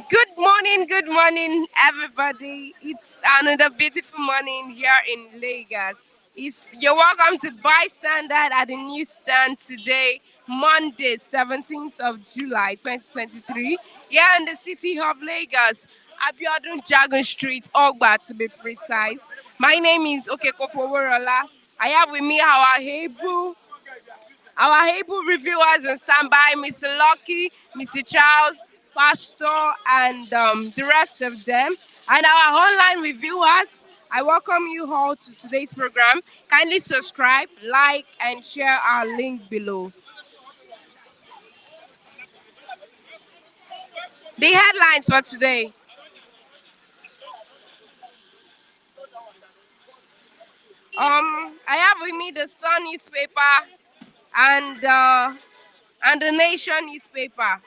Good morning, everybody. It's another beautiful morning here in Lagos. You're welcome to Bystander at the newsstand today, Monday, 17th of July, 2023, here in the city of Lagos, Abiodun Jagun Street, Ogba to be precise. My name is Okekofoworola. I have with me our able reviewers on standby, Mr. Lucky, Mr. Charles, Pastor, and the rest of them. And our online reviewers, I welcome you all to today's program. Kindly subscribe, like, and share our link below. The headlines for today. I have with me the Sun newspaper and the Nation newspaper.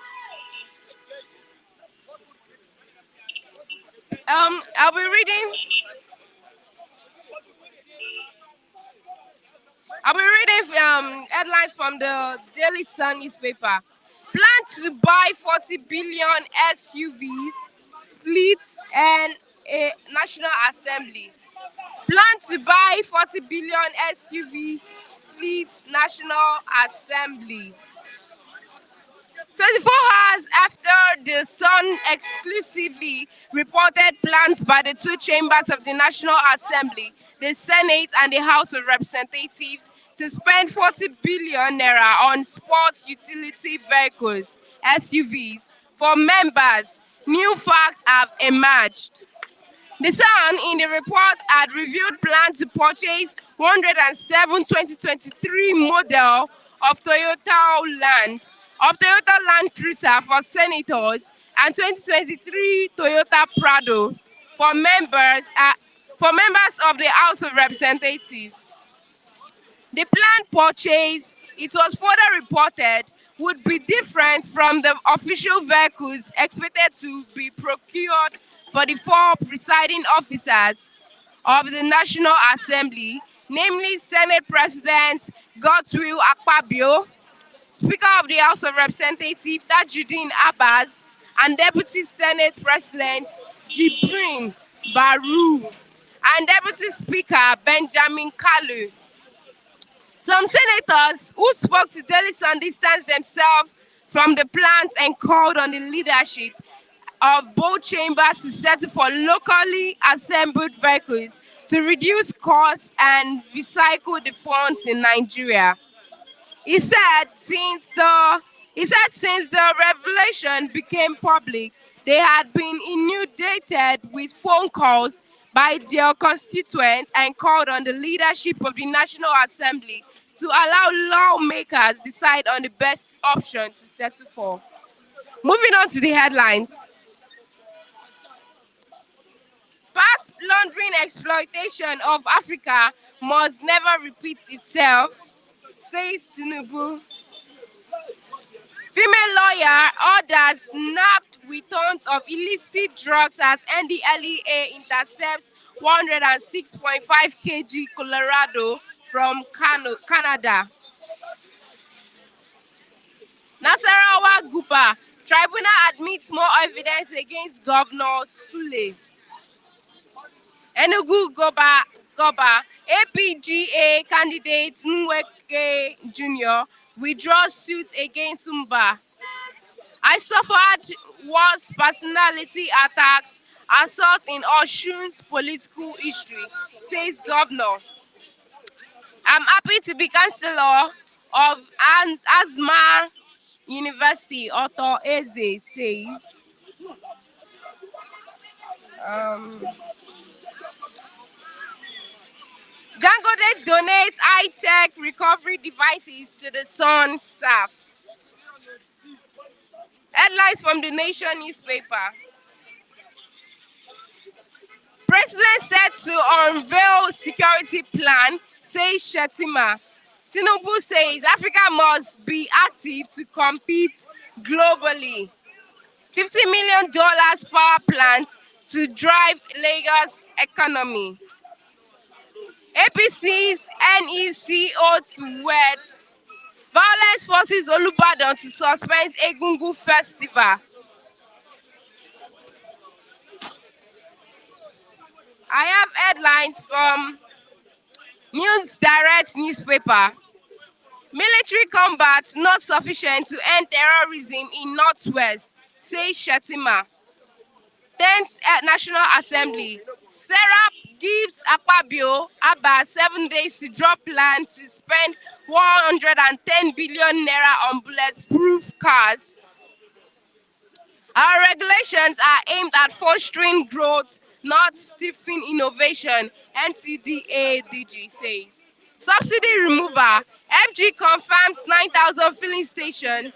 I'll be reading headlines from the Daily Sun newspaper. Plan to buy 40 billion SUVs, split and a National Assembly. Plan to buy 40 billion SUVs, split National Assembly. 24 hours after the Sun exclusively reported plans by the two chambers of the National Assembly, the Senate and the House of Representatives, to spend 40 billion naira on sports utility vehicles, SUVs, for members, new facts have emerged. The Sun, in the report, had reviewed plans to purchase 107 2023 model of Toyota Land Cruiser for senators and 2023 Toyota Prado for members of the House of Representatives. The planned purchase, it was further reported, would be different from the official vehicles expected to be procured for the four presiding officers of the National Assembly, namely Senate President Godswill Akpabio, Speaker of the House of Representatives Tajuddin Abbas, and Deputy Senate President Jibrin Baru, and Deputy Speaker Benjamin Kalu. Some senators who spoke to Daily Sun distanced themselves from the plans and called on the leadership of both chambers to settle for locally assembled vehicles to reduce costs and recycle the funds in Nigeria. He said since the revelation became public, they had been inundated with phone calls by their constituents and called on the leadership of the National Assembly to allow lawmakers decide on the best option to settle for. Moving on to the headlines. Past laundering exploitation of Africa must never repeat itself, says Tinubu. Female lawyer orders nabbed with tons of illicit drugs as NDLEA intercepts 106.5 kg Colorado from Canada. Nasarawa Gupa. Tribunal admits more evidence against Governor Sule. Enugu Goba. APGA candidate Nweke Jr. withdraws suit against Sumba. I suffered worse personality attacks, assault in Osun's political history, says Governor. I'm happy to be Chancellor of Asma University, Otto Eze says. Dangote donates high-tech recovery devices to the Sun staff. Headlines from the Nation newspaper. President set to unveil security plan, says Shetima. Tinubu says Africa must be active to compete globally. $50 million power plant to drive Lagos economy. APC's NECO to wed. Violence forces Olubadan to suspend Egungun Festival. I have headlines from News Direct newspaper. Military combat not sufficient to end terrorism in Northwest, says Shetima. 10th National Assembly. Serap gives Akpabio about 7 days to drop plan to spend 110 billion naira on bulletproof cars. Our regulations are aimed at fostering growth, not stifling innovation, NCDA DG says. Subsidy remover. FG confirms 9,000 filling stations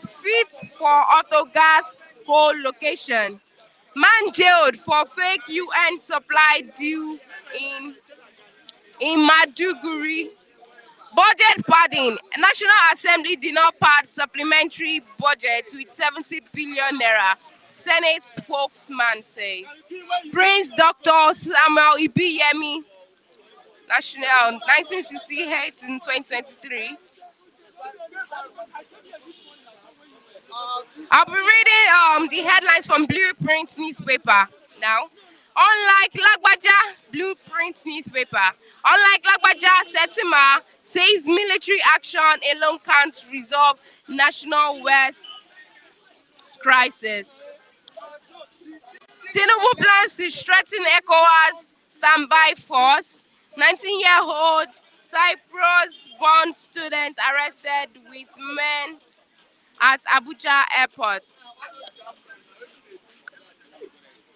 fit for auto gas co-location. Man jailed for fake UN supply deal in Maduguri. Budget padding. National Assembly did not pad supplementary budget with 70 billion naira. Senate spokesman says. Prince Dr. Samuel Ibiyemi, National 1968 in 2023. I'll be reading the headlines from Blueprint newspaper now. Unlike Lagbaja, Blueprint newspaper. Unlike Lagbaja, Setima says military action alone can't resolve national West crisis. Tinubu plans to strengthen ECOWAS standby force. 19-year-old Cyprus-born student arrested with men at Abuja airport.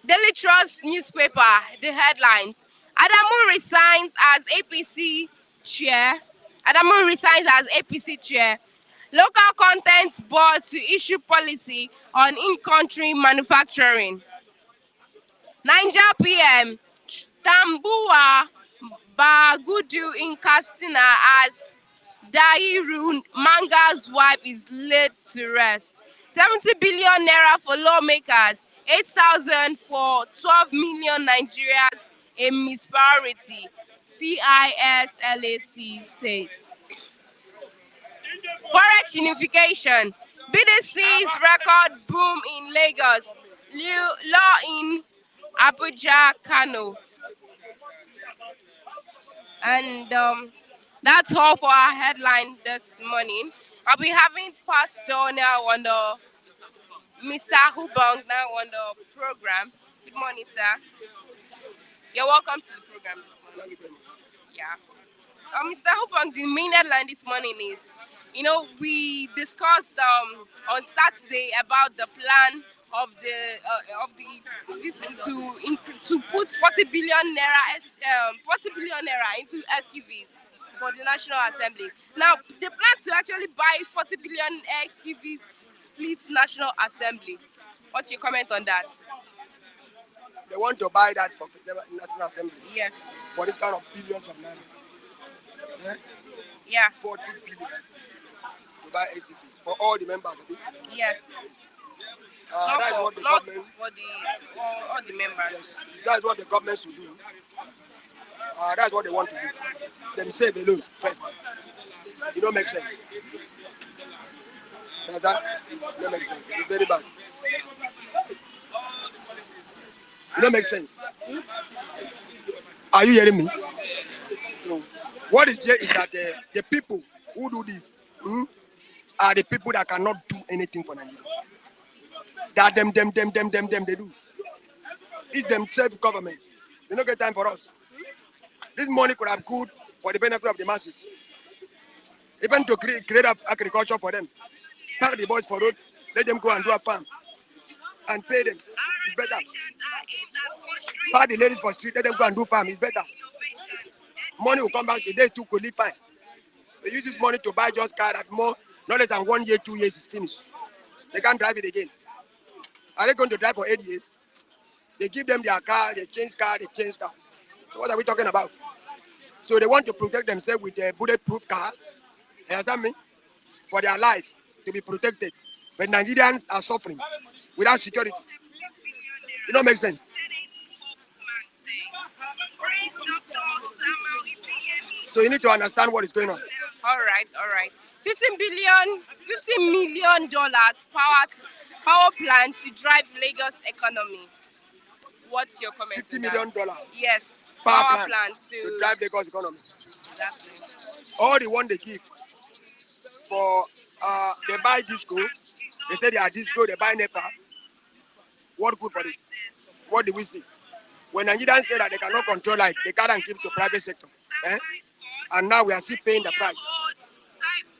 Daily Trust newspaper, the headlines. Adamu resigns as APC chair. Adamu resigns as APC chair. Local content board to issue policy on in-country manufacturing. Niger PM. Tambuwa Bagudu in Katsina as Dairu Manga's wife is laid to rest. 70 billion naira for lawmakers, 8,000 for 12 million Nigerians, a mispriority, CISLAC says. Forex unification. BDC's record boom in Lagos. Law in Abuja, Kano. And that's all for our headline this morning. I'll be having Pastor now on the Mr. Hubong now on the program. Good morning, sir. You're welcome to the program this morning. Yeah. Mr. Hubong, the main headline this morning is, we discussed on Saturday about the plan of to put 40 billion naira into SUVs for the National Assembly. Now, the plan to actually buy 40 billion SUVs splits National Assembly. What's your comment on that? They want to buy that for the National Assembly. Yes. For this kind of billions of naira. Yeah. 40 billion to buy SUVs for all the members of it. Yes. That's what the government. For all the members. Yes. That's what the government should do. That's what they want to do. Themselves alone first. It don't make sense. Understand? It don't make sense. It's very bad. It don't make sense. Are you hearing me? So, what is here is that the people who do this are the people that cannot do anything for Nigeria. That them they do. It's them self-government. They don't get time for us. This money could have good for the benefit of the masses. Even to create agriculture for them. Pack the boys for road, let them go and do a farm. And pay them. It's better. Pack the ladies for street, let them go and do farm. It's better. Money will come back, the day too could live fine. They use this money to buy just car that more, not less than 1 year, 2 years is finished. They can't drive it again. Are they going to drive for 8 years? They give them their car, they change car. So what are we talking about? So they want to protect themselves with a bulletproof car, you understand me? For their life to be protected. But Nigerians are suffering without security. It don't make sense. So you need to understand what is going on. All right. 15 million dollars power plant to drive Lagos economy. What's your comment $50 on million that? Yes, power power plant plant to to drive Lagos economy. exactly. All the one they give for they buy disco, they say they are disco, they buy NEPA. What good for it? What do we see? When Nigerians say that they cannot control light, they can't give to private sector. Eh? And now we are still paying the price.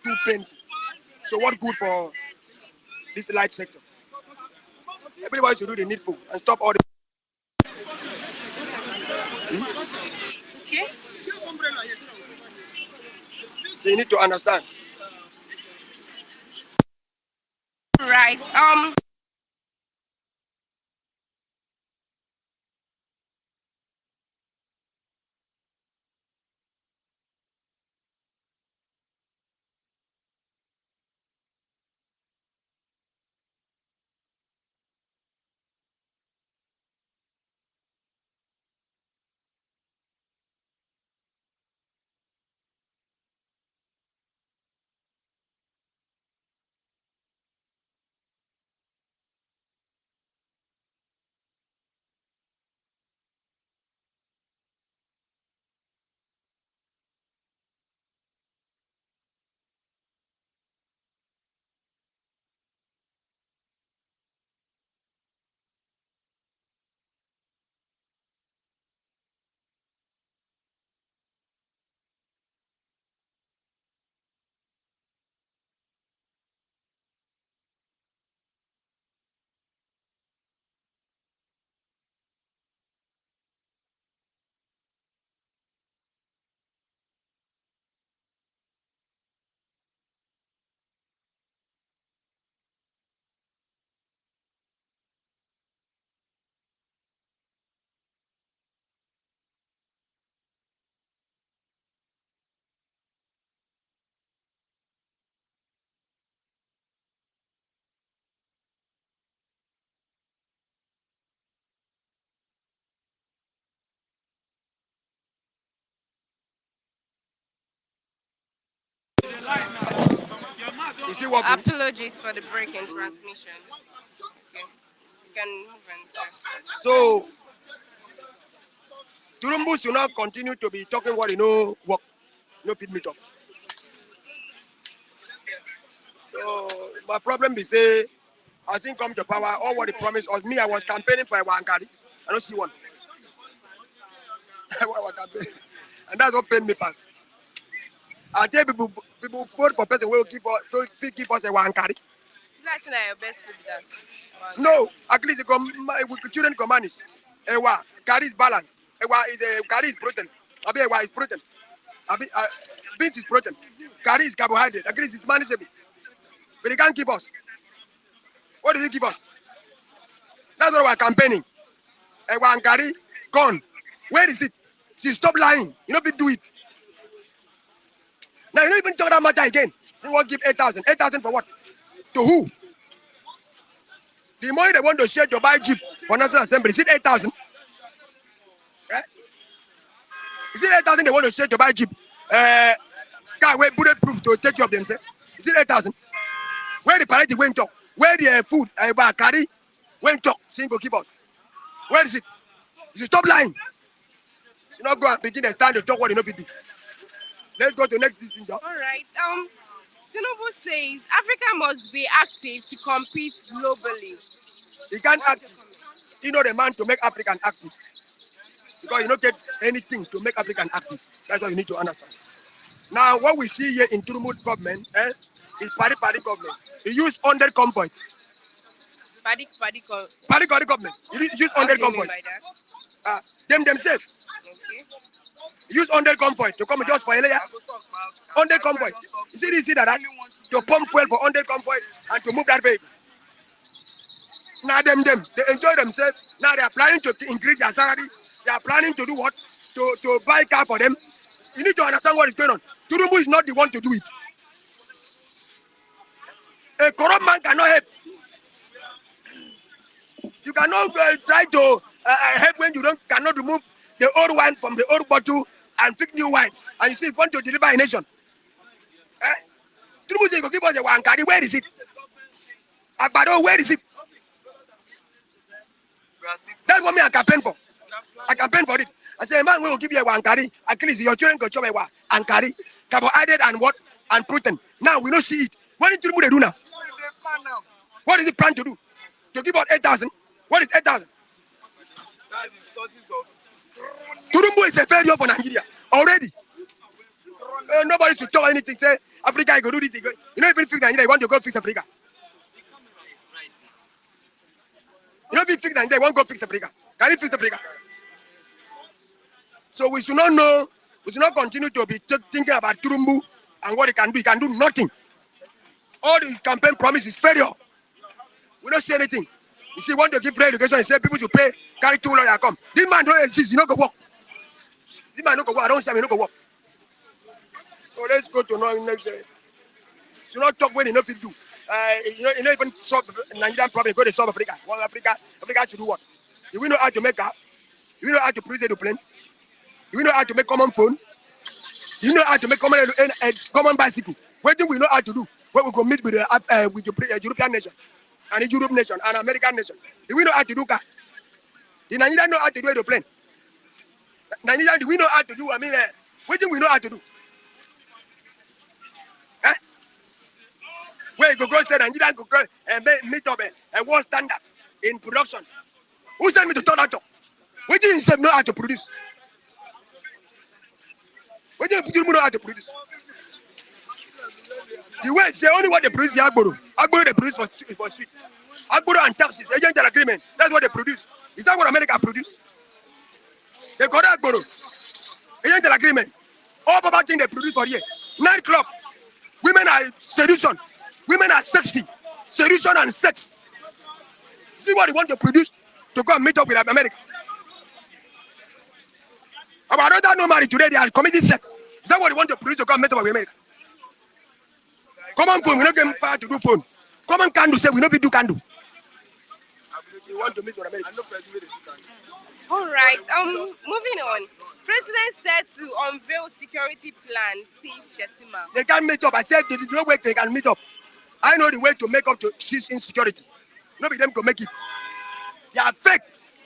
Too painful. So what good for this light sector? Everybody should do the needful and stop all the. Okay. So you need to understand. Right. Is he working? Apologies for the break in transmission. Okay. You can move on, sir. So Tinubu should not continue to be talking what he know work. No pit meet up. So my problem is say as he come to power, all what he promised us. Me, I was campaigning for a Wankari. I don't see one. I was campaigning. And that's what pain me pass. I tell people vote for person who will give us a Wankari. That's not your best to be done. No, at least children can manage. Ewa, curry is balance. Ewa is a curry is protein. Abi ewa is protein. Abi beans is protein. Curry is carbohydrate. At least it's manageable. But they can't keep us. What did he give us? That's what we're campaigning. Ewa and curry, corn. Where is it? See, stop lying. You know, people do it. Now you don't even talk that matter again. See what give 8,000. 8,000 for what? To who? The money they want to share to buy Jeep for National Assembly, is it 8,000? Eh? Is it 8,000 they want to share to buy Jeep? Car where bulletproof to take care of themselves? Is it 8,000? Where the party went talk? Where the food carry went talk? Single keep us. Where is it? You should stop lying. You not go and begin to stand to talk what you know to do. Let's go to the next decision. All right. Tinubu says Africa must be active to compete globally. He can't act. You know the man to make African active. Because you don't get anything to make African active. That's what you need to understand. Now, what we see here in Tinubu government is party government. He used 100 convoy. Party Party government. He used 100 convoy. Them themselves. Okay. Use 100 convoy to come just for a layer. 100 convoy. You see that? To pump fuel for 100 convoy and to move that vehicle. Now they enjoy themselves. Now they are planning to increase their salary. They are planning to do what? To buy car for them. You need to understand what is going on. Tinubu is not the one to do it. A corrupt man cannot help. You cannot try to help when you cannot remove the old wine from the old bottle and pick new wine. And you see, you want to deliver a nation. Eh? Tinubu say, go give us a wankari. Where is it? Abado, where is it? That's what me I campaign for. I campaign for it. I say, man, we will give you a wankari. At least your children go chop a wankari. Carbohydrate and what? And protein. Now we don't see it. What did Tinubu do now? What is it plan to do? To give out 8,000? What is 8,000? That's the sources of Tinubu is a failure for Nigeria already. Nobody should talk anything. Say Africa, you go do this. You don't even fix Nigeria. You want to go fix Africa. You don't even fix Nigeria. You want to go fix Africa. Can you fix Africa? So we should not know. We should not continue to be thinking about Tinubu and what he can do. He can do nothing. All the campaign promise is failure. We don't say anything. You see, want to give free education and say people should pay, carry 2 lawyers come. This man don't exist. He not go work. This man not go work. I don't say he not go work. So let's go to next. Should not talk when he not fit do. You know even solve Nigerian problem. Go to South Africa. Well, Africa should do what? Do we know how to make car? Do we know how to produce a plane? Do we know how to make common phone? Do you know how to make common bicycle? What do we know how to do? When we go meet with the European nation and the Europe nation and American nation. Do we know how to do car? The Nigerian know how to do aeroplane. Nigerian, do we know how to do? What do we know how to do? Eh? Where you go say Nigerian go and meet up a world standard in production. Who sent me to tell that talk? What do you say know how to produce? What do you know how to produce? The way say only what they produce is Agboro. Agboro they produce for street. Agboro and taxes, agent agreement. That's what they produce. Is that what America produce? They got Agboro. Agent agreement. All about things they produce for here. Nightclub. Women are seduction. Women are sexy. Seduction and sex. See what they want to produce to go and meet up with America. About other no married today, they are committing sex. Is that what they want to produce to go and meet up with America? Common phone, we don't get power to do phone. Common candle say we don't do candle. You want to meet with America? All right. Moving on. President said to unveil security plan, says Shetima. They can't meet up. I said there is no way they can meet up. I know the way to make up to cease insecurity. Nobody them can make it. They are fake.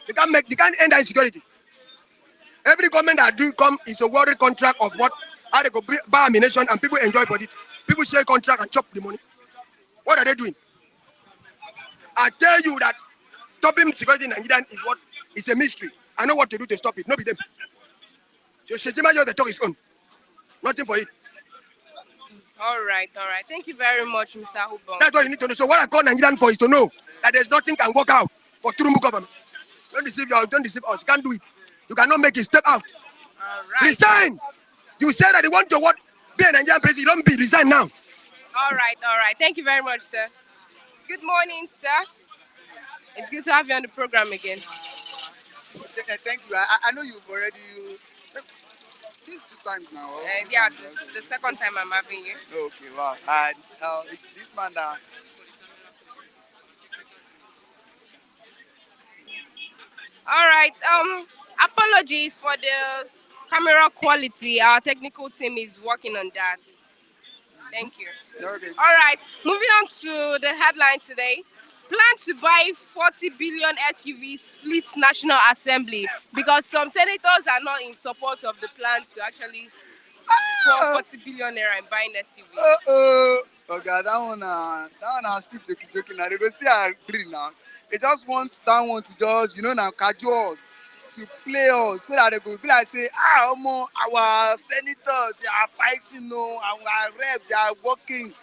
They can't end that insecurity. Every government that do come is a world contract of what how they go buy ammunition and people enjoy for it. People share contract and chop the money. What are they doing? I tell you that stopping security in Nigeria is what is a mystery. I know what to do to stop it. Not be them. So Shetima just the talk is on. Nothing for it. All right. Thank you very much, Mr. Hubong. That's what you need to know. So what I call Nigerian for is to know that there's nothing can work out for Tinubu government. Don't deceive us. You can't do it. You cannot make it. Step out. All right. Resign. You said that you want to be a Nigerian president. You don't be resign now. All right. Thank you very much, sir. Good morning, sir. It's good to have you on the program again. Thank you. I know you've already. This is 2 times now. Yeah, the second time I'm having you. Okay, wow. And it's this man that. All right. Apologies for the camera quality. Our technical team is working on that. Thank you. Okay. All right. Moving on to the headline today. Plan to buy 40 billion SUV splits National Assembly because some senators are not in support of the plan to actually pour 40 billion naira in buying SUV. Okay, that one are still joking. Now they go still agree now. They just want that one to just now casual to play us so that they go be like say our senators they are fighting our rep they are working.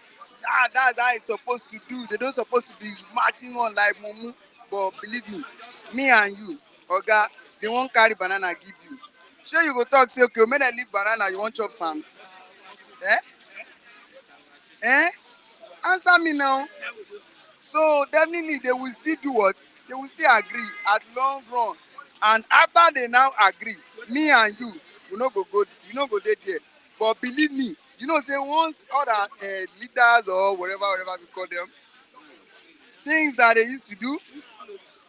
That's how it's supposed to do. They don't supposed to be marching on like Mumu. But believe me and you, Oga, they won't carry banana give you. Sure you go talk say okay, when I leave banana, you want chop some. Answer me now. So definitely they will still do what? They will still agree at long run. And after they now agree, me and you no go there. But believe me, say once other leaders or whatever we call them, things that they used to do,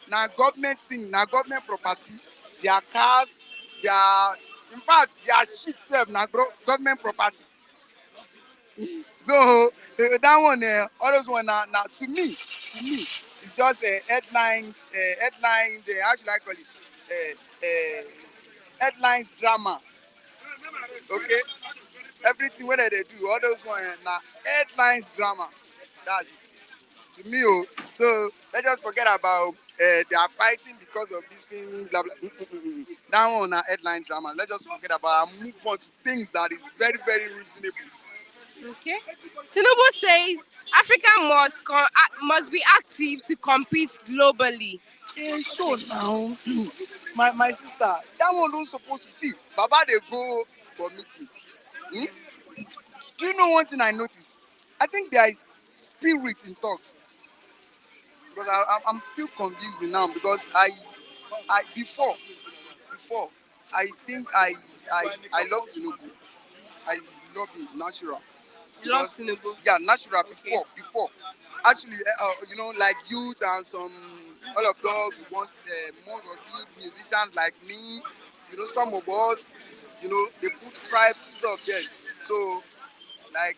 now government thing, now government property, their cars, Their, in fact, their shit self na government property. So that one, all those one now to me, it's just a headline. How should I call it? Headlines drama. Okay, everything whether they do, all those one now headlines drama. That's it. To me, oh. So let's just forget about they are fighting because of this thing. Blah blah. That one na headline drama. Let's just forget about and move on to things that is very very reasonable. Okay. Tinubu says Africa must be active to compete globally. So now, my sister, that one don't supposed to see. Baba they go for meeting. Hmm? Do you know one thing I noticed? I think there is spirit in talks because I'm feel confusing now because I before I think I love Tinubu. I love him natural You love because Tinubu. yeah natural Okay. before actually like youth and some all of us we want more of you musicians like me, some of us, they put tribe stuff there. So like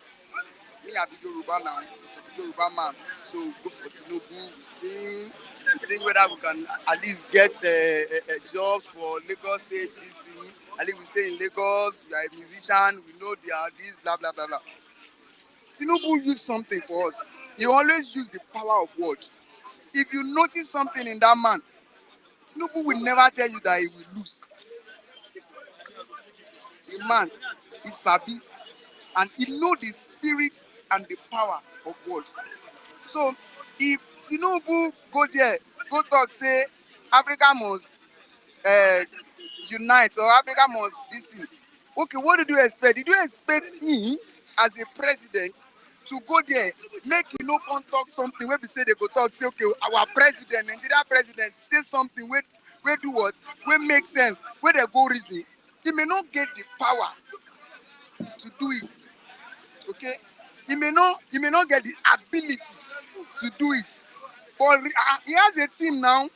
me I be Yoruba now, so be Yoruba man. So go for Tinubu, we sing. Think whether we can at least get a job for Lagos State, this thing. At least we stay in Lagos, we are a musician, we know they are this, blah, blah, blah, blah. Tinubu used something for us. He always used the power of words. If you notice something in that man, Tinubu will never tell you that he will lose. The man is sabi and he know the spirit and the power of words. So if Tinubu go there, go talk say Africa must uh, unite or Africa must this thing. Okay, what did you expect? Did you expect him as a president to go there, make you no come talk something where we say they go talk, say okay, our president, Nigeria president, say something where do what? Where make sense, where they go reason. He may not get the power to do it. Okay? He may not get the ability to do it. But he has a team now.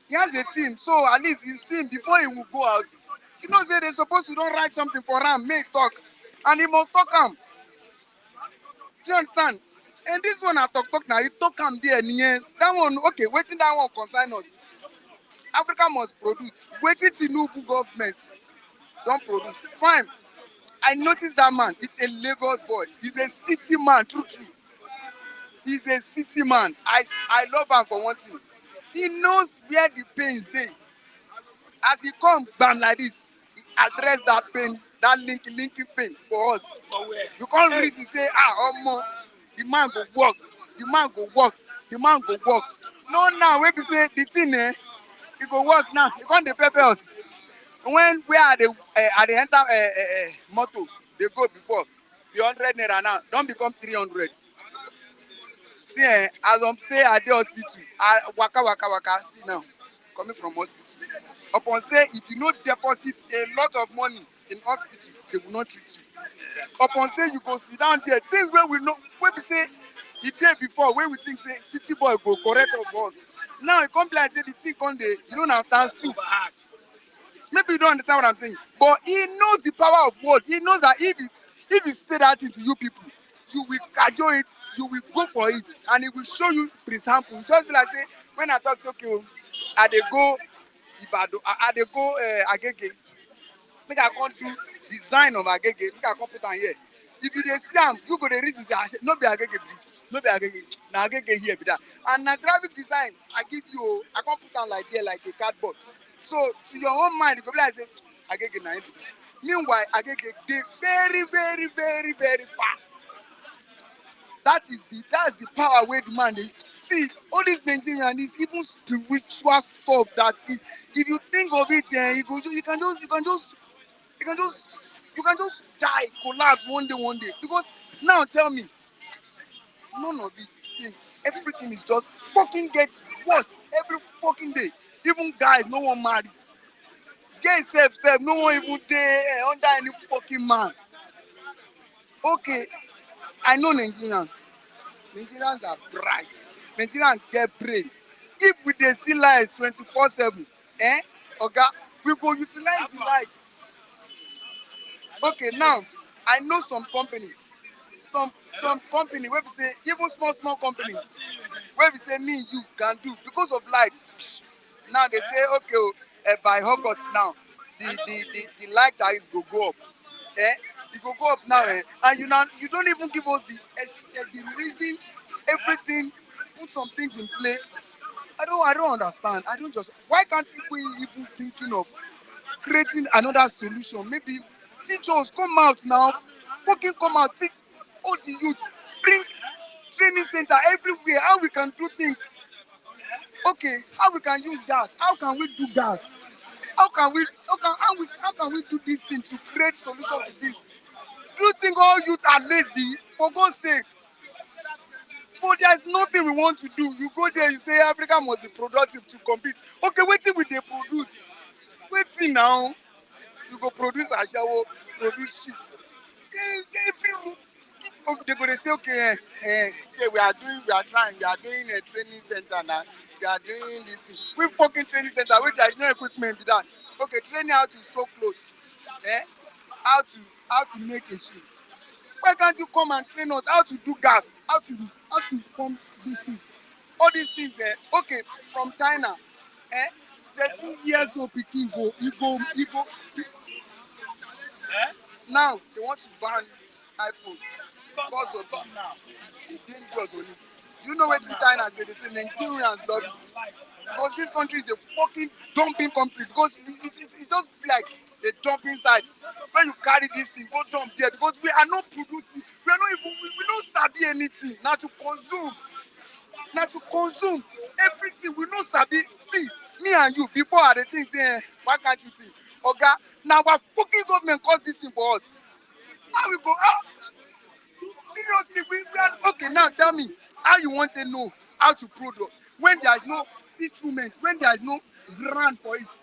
He has a team, so at least his team before he will go out, say they supposed to don't write something for him, make talk, and he must talk am. Do you understand? And this one I talk now, he talk am there. That one, okay, waiting that one concern us. Africa must produce. Waiting Tinubu government don't produce. Fine. I noticed that man. It's a Lagos boy. He's a city man, true. He's a city man. I love him for one thing. He knows where the pains dey. As he come bam like this, he address that pain, that linking pain for us. You can't reason say omo, the man go work, the man go work, the man go work. No now wey be say the thing e go work now, e come dey pepper us. When where I dey enter motor dey go before, the 100 naira now don become 300. See as say I dey hospital, I waka see now coming from hospital. Upon say if you no deposit a lot of money in hospital, they will not treat you. Upon say you go sit down there, things wey we know, wey be say the day before wey we think say city boy go correct us for us. Now e come be like say the thing come dey, na times two. Maybe you don't understand what I'm saying, but he knows the power of word. He knows that if he say that thing to you people, you will cajole it, you will go for it, and he will show you example. Just be like say when I talk say okay, I dey go Ibadan, I dey go Agege, make I come do design of Agege, make I come put am here. If you dey see am, you go dey reason say no be Agege please, no be Agege, na Agege here be that. And na graphic design I give you, I come put am like there like a cardboard. So to your own mind, you go be like say Agege na him be this. Meanwhile, Agege dey very very very very far. That's the power wey the man dey. See, all this Nigerian is even spiritual stuff that is. If you think of it, you can just die, collapse one day. Because now tell me, none of it change. Everything is just fucking gets worse every fucking day. Even guys, no one marry. Gay self, no one even dey under any fucking man. Okay, I know Nigerians. Nigerians are bright. Nigerians get brain. If we dey see lies 24/7, oga, We go utilize the light. Okay, now I know some company where we say even small companies where we say me you can do because of light. Now they say okay, by August now the light that is go up. Eh? It go up now, and you don't even give us the reason, everything, put some things in place. I don't understand. I don't just why can't we even thinking of creating another solution? Maybe teach us, come out now, fucking come out, teach all the youth, bring training center everywhere, how we can do things. Okay, how we can use gas, how can we do gas, how can we do this thing to create solution to this. Do you think all youth are lazy? For God's sake. But there's nothing we want to do. You go there, you say Africa must be productive to compete. Okay, wetin we dey produce? Wetin now? You go produce ashawo, produce shit. Every they go dey say okay, say we are trying, we are doing a training center now. We are doing this thing. We fucking training center, which there is no equipment to that. Okay, training how to sew clothes, eh? How to make a shoe. Why can't you come and train us how to do gas, how to pump these things, all these things there? Okay, from China, 13 years old pikin go. Now they want to ban iPhone because of the dangerous on it. You know what in China say? They say Nigerians love it because this country is a fucking dumping country because it's just like a dumping site. When you carry this thing, go dump there because we are not producing. We are not even. We don't sabi anything. Now to consume everything. We no sabi. See, me and you before at the thing say, why can't you think? Oga, now our fucking government cause this thing for us. How we go? Seriously, we are okay. Now tell me how you want to know how to produce when there is no instrument, when there is no grant for it.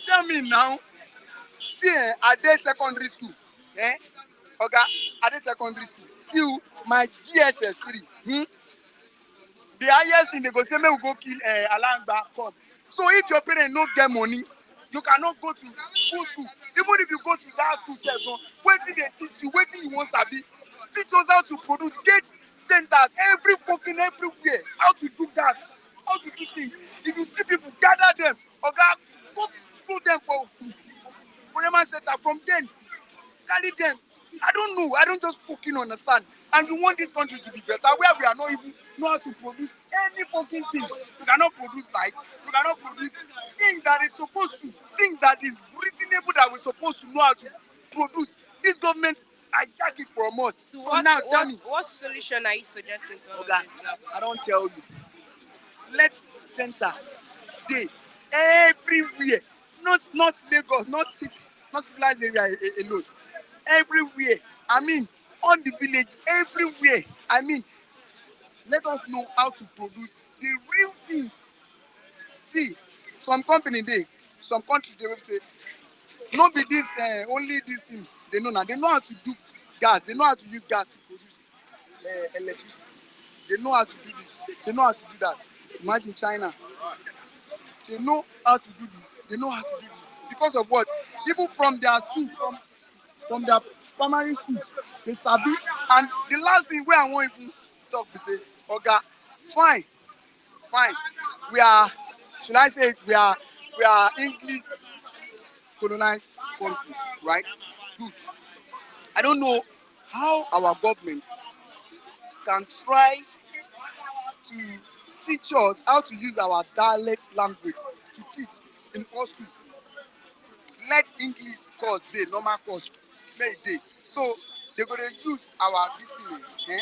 Tell me now. See, at the secondary school, okay, at the secondary school, till my GSS 3, the highest thing they go say, may we go kill Alangba, come. So if your parents no get money, you cannot go to school. Even if you go to that school, wetin they teach you, wetin you want sabi. Teach us how to produce, get centers everywhere, how to do gas, how to do things. If you see people, gather them, oga, go put them for Rema Center. From then, carry them. I don't know. I don't just fucking understand. And you want this country to be better, where we are not even know how to produce any fucking thing. We cannot produce light. We cannot produce things that is supposed to, things that is reasonable that we're supposed to know how to produce. This government hijack it from us. So now tell me. What solution are you suggesting to all of Oga, this now? I don't tell you. Let center dey everywhere. Not Lagos, not city, not civilized area alone. Everywhere. I mean, on the village, everywhere. I mean, let us know how to produce the real things. See, some company dey, some country dey wey be say no be this only this thing they know now. They know how to do gas. They know how to use gas to produce electricity. They know how to do this. They know how to do that. Imagine China. They know how to do this. They know how to do this. Because of what? Even from their school, from their primary school, they sabi. And the last thing where I want even talk be say, Oga, fine. We are, should I say it? We are English colonized country, right? Good. I don't know how our government can try to teach us how to use our dialect language to teach in all schools. Let English course dey, normal course make e dey. So they go dey use our this thing.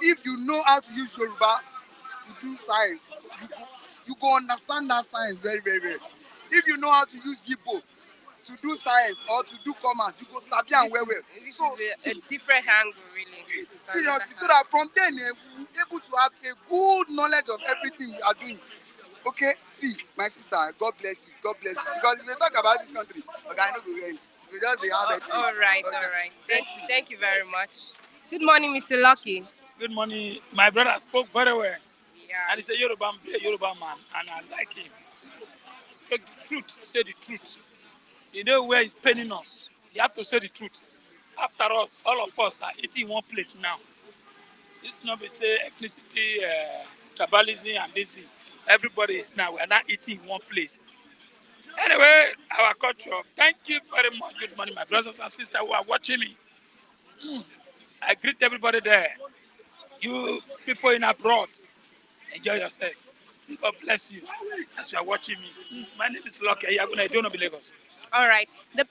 If you know how to use Yoruba to do science, you go understand that science very well. If you know how to use Igbo to do science or to do commerce, you go sabi am well. This So is a different angle, really. seriously, so that from then we will able to have a good knowledge of everything we are doing. Okay, see, my sister, God bless you, God bless you. Because if you talk about this country, okay, I know we will. We just dey have it. All right. Thank you very much. Good morning, Mr. Lucky. Good morning. My brother spoke very well. Yeah. And he's a Yoruba man, and I like him. Speak the truth. Say the truth. You know where it's paining us. You have to say the truth. After us, all of us are eating one plate now. This not be say ethnicity, tribalism, and this thing. Everybody is now. We are not eating one plate. Anyway, our culture. Thank you very much. Good morning, my brothers and sisters who are watching me. I greet everybody there. You people in abroad, enjoy yourself. May God bless you as you are watching me. My name is Loke Yaguna. I don't know Lagos. All right. The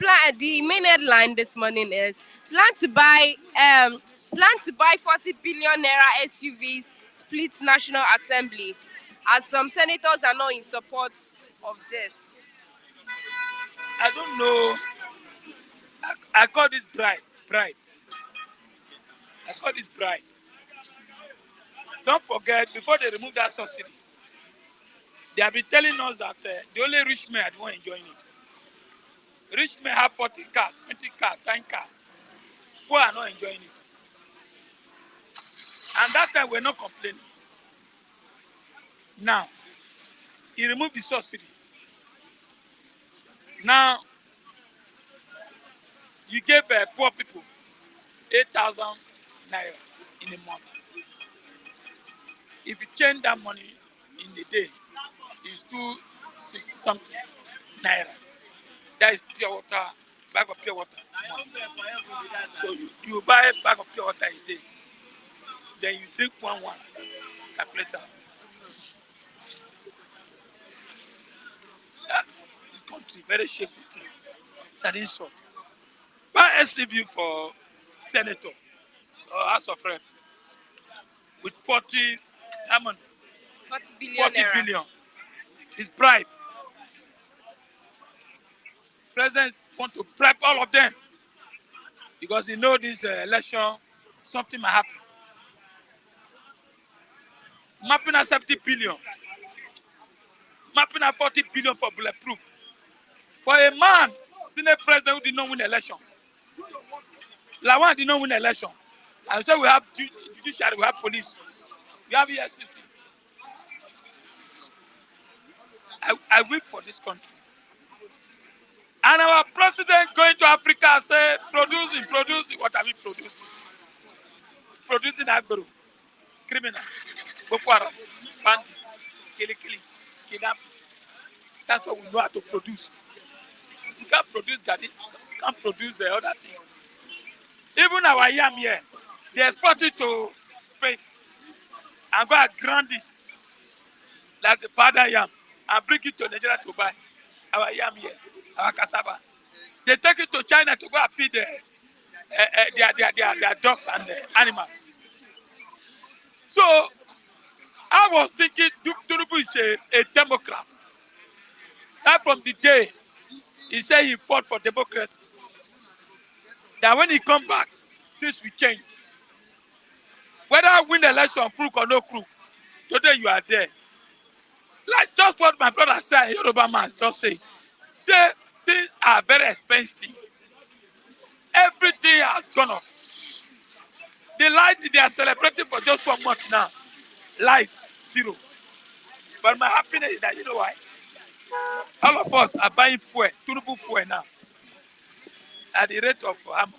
main headline this morning is plan to buy um plan to buy 40 billion naira SUVs split National Assembly, as some senators are not in support of this. I don't know. I call this bride. Bride. I call this bride. Don't forget, before they remove that subsidy, they have been telling us that the only rich men are the one enjoying it. Rich men have 40 cars, 20 cars, 10 cars. Poor are not enjoying it. And that time we're not complaining. Now, he removed the subsidy. Now, you gave poor people 8,000 naira in a month. If you change that money in a day, it's 260 something naira. That is pure water, bag of pure water. So you buy a bag of pure water a day, then you drink one calculator. That, this country, very shameful thing. It's an insult. Buy SCB for senator or House of Rep with 40, how much? 40 billion 40 naira. billion. It's bribe. President want to bribe all of them because he know this election, something might happen. Mapping at 70 billion. Mapping at 40 billion for bulletproof. For a man, Senate president who did not win election. Lawan did not win election. And so we have judiciary, we have police, we have ESCC. I weep for this country. And our president going to Africa and say, producing. What are we producing? Producing agro, criminal, Boko Haram, bandits, killing, kidnapping. That's what we know how to produce. We can't produce garden, we can't produce other things. Even our yam here, they export it to Spain and go and grind it like the powder yam and bring it to Nigeria to buy our yam here, our cassava. They take it to China to go and feed their dogs and animals. So I was thinking Tinubu is a Democrat. That from the day he said he fought for democracy, that when he come back, things will change. Whether I win the election, crook or no crook, today you are there. Like just what my brother said, Yoruba man just say things are very expensive. Everything has gone up. The light they are celebrating for just 1 month now, life zero. But my happiness is that you know why? All of us are buying fuel, Tinubu fuel now, at the rate of how much?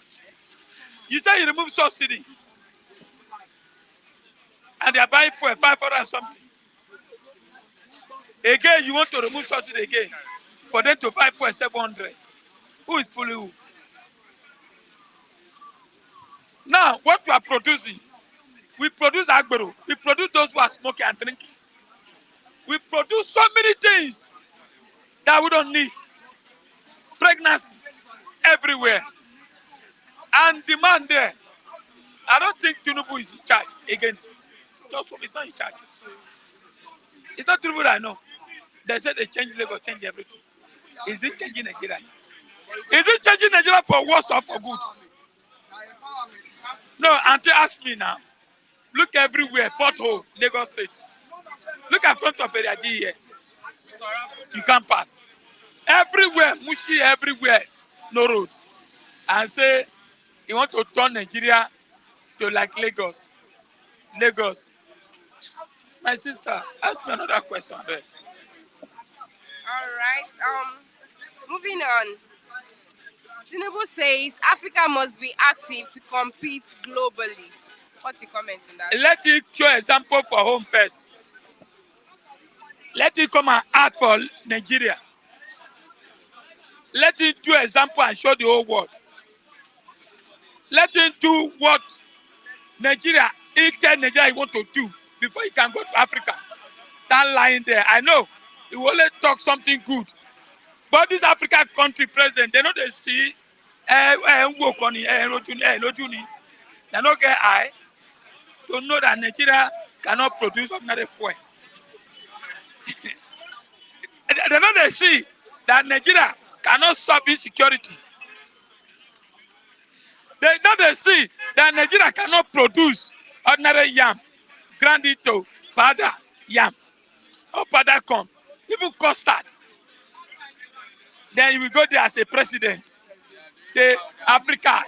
You say you remove subsidy, and they are buying fuel 500 and something. Again, you want to remove subsidy again for them to buy fuel 700. Who is fooling who? Now, what we are producing, we produce agbero, we produce those who are smoking and drinking. We produce so many things that we don't need. Pregnancy everywhere. And demand there. I don't think Tinubu is in charge again. It's not in charge. It's not Tinubu that I know. They said they change Lagos, change everything. Is it changing Nigeria? Is it changing Nigeria for worse or for good? No, Auntie ask me now. Look everywhere, pothole, Lagos State. Look at front of Periadi here. You can't pass. Everywhere, Mushi, everywhere, no road. And say, you want to turn Nigeria to like Lagos. Lagos. My sister, ask me another question there. All right. Moving on. Tinubu says Africa must be active to compete globally. What's your comment on that? Let it show example for home first. Let it come and act for Nigeria. Let it do example and show the whole world. Let him do what Nigeria, he tell Nigeria he want to do before he can go to Africa. That lying there, I know he will only talk something good. But this African country president, they know they see, they don't get eye to know that Nigeria cannot produce ordinary fuel. They know they see that Nigeria cannot solve insecurity. They know they see that Nigeria cannot produce ordinary yam, grind it to powder yam or powder corn, even custard. Then you will go there as a president. Say, Africa,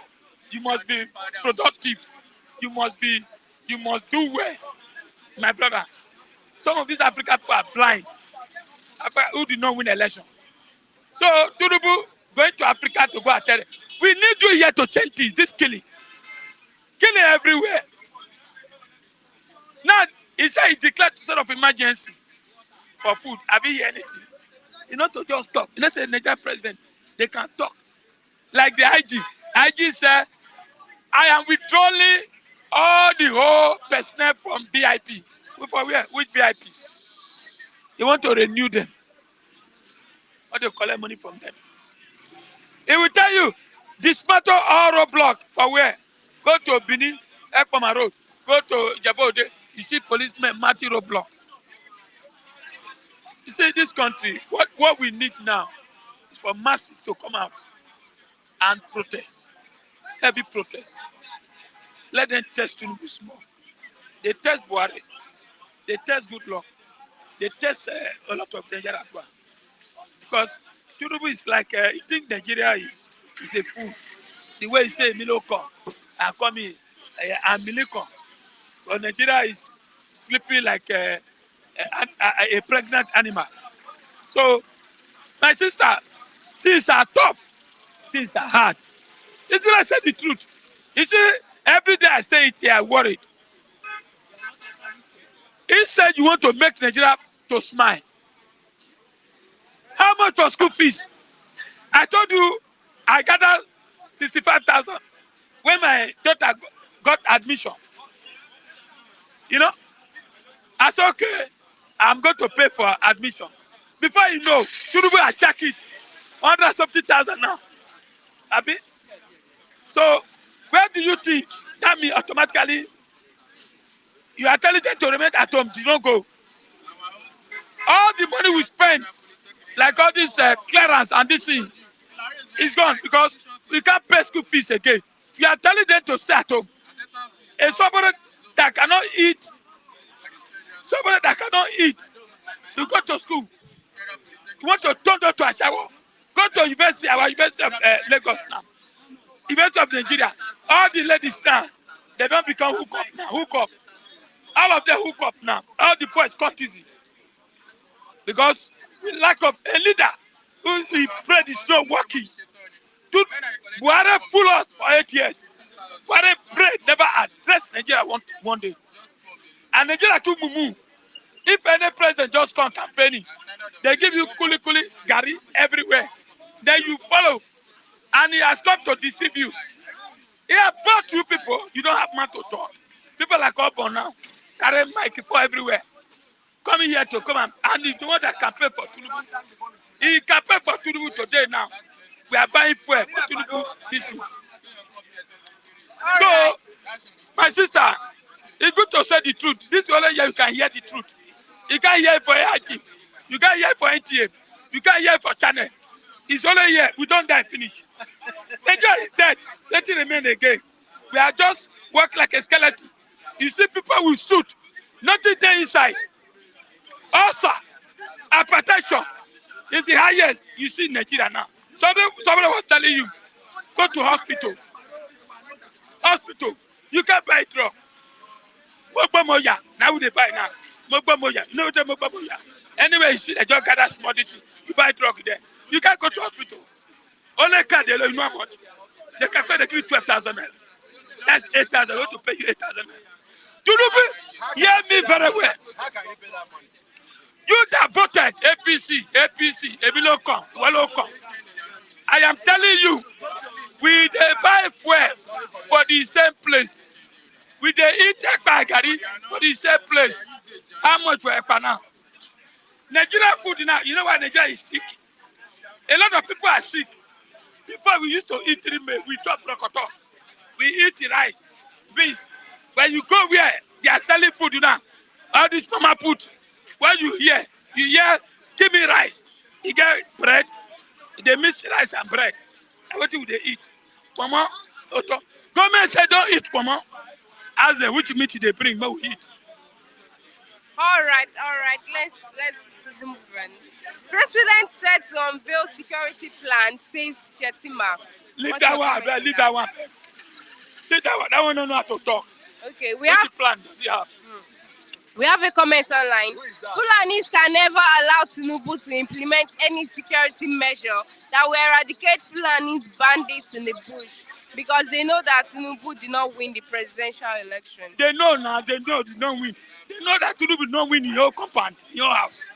you must be productive. You must do well. My brother, some of these African people are blind. Who did not win election. So Tinubu going to Africa to go and tell them, we need you here to change this killing. Killing everywhere. Now, he said he declared sort of emergency for food. Have you heard anything? You know, to just talk. You know, say Nigerian president, they can talk. Like the IG. IG said, I am withdrawing all the whole personnel from VIP. For where? Which VIP? They want to renew them. Or they collect money from them. He will tell you, dismantle all roadblock for where? Go to Benin, Ekpoma Road. Go to Jabode. You see policemen marching roadblock. You see, this country, what we need now is for masses to come out and protest. Heavy protest. Let them test Tinubu small. They test Buhari. They test Goodluck. They test a lot of danger as well. Because Tinubu is like, he think Nigeria is a fool. The way he say Miloko, I come in, I'm Miliko. But Nigeria is sleeping like a pregnant animal. So, my sister, things are tough. Things are hard. Isn't I say the truth? You see, every day I say it here, I'm worried. He said you want to make Nigeria to smile. How much for school fees? I told you I gathered 65,000 when my daughter got admission. You know, I said, okay, I'm going to pay for admission. Before you know, Tinubu I check it, 170,000 now. Abi? So, where do you think that means automatically you are telling them to remain at home, do not go? All the money we spend, like all this clearance and this thing, is gone because we can't pay school fees again. You are telling them to stay at home. And somebody that cannot eat, you go to school. You want to turn to a shower. Go to university, our University of Lagos now. University of Nigeria. All the ladies now, they don't become hook up now. Hook up. All of them hook up now. All the boys cut easy. Because we lack of a leader who we prayed is not working. Dude, Buhari fool us for 8 years. Buhari prayed, never addressed Nigeria one day. And Nigeria too mumu. If any president just come campaigning, they give you kuli gari everywhere. Then you follow. And he has come to deceive you. He has brought you people, you don't have man to talk. People like Obon now, carry microphone everywhere. Coming here to come and he's the one that campaign for Tinubu. He campaign for Tinubu today now. We are buying fuel for Tinubu issue. So, my sister, it's good to say the truth. This is the only year you can hear the truth. You can't hear it for AIT. You can't hear it for NTA. You can't hear it for channel. It's only here. We don't die finish. Nigeria is dead. Let it remain again. We are just work like a skeleton. You see people with suit. Nothing there inside. Also, hypertension is the highest you see in Nigeria now. Somebody was telling you, go to hospital. Hospital. You can't buy drug. Mogba moya. Now they buy now. Mogba moya. No, Mogba moya. Anyway, you see, they just gather small distance. You buy drug there. You can't go to hospital. Only card they know, you know how much? They calculate they give you 12,000 naira. That's 8,000. They want to pay you 8,000 naira. Tinubu, hear me very well. You that voted APC, Ebilokon, Walokon. I am telling you, we dey buy fuel for the same place. We dey eat ekpa garri for the same place. How much for ekpa now? Nigerian food now, you know why Nigeria is sick? A lot of people are sick. Before we used to eat 3 meal, we chop rokoto. We eat rice, beans. When you go where they are selling food now, all this mama put, when you hear, give me rice. You get bread, they mix rice and bread. And what do they eat? Mama, Oto. Government say don't eat, mama. Ask them which meat they bring, but we eat. All right. Let's move on. President said to unveil security plan, says Shetima. Leave that one, leave that one. Leave that one. That one don't know how to talk. Okay, Which plan does he have? we have a comment online. Fulanis can never allow Tinubu to implement any security measure that will eradicate Fulanis bandits in the bush because they know that Tinubu did not win the presidential election. They know now, they know they don't win. They know that Tinubu did not win in your compound, in your house.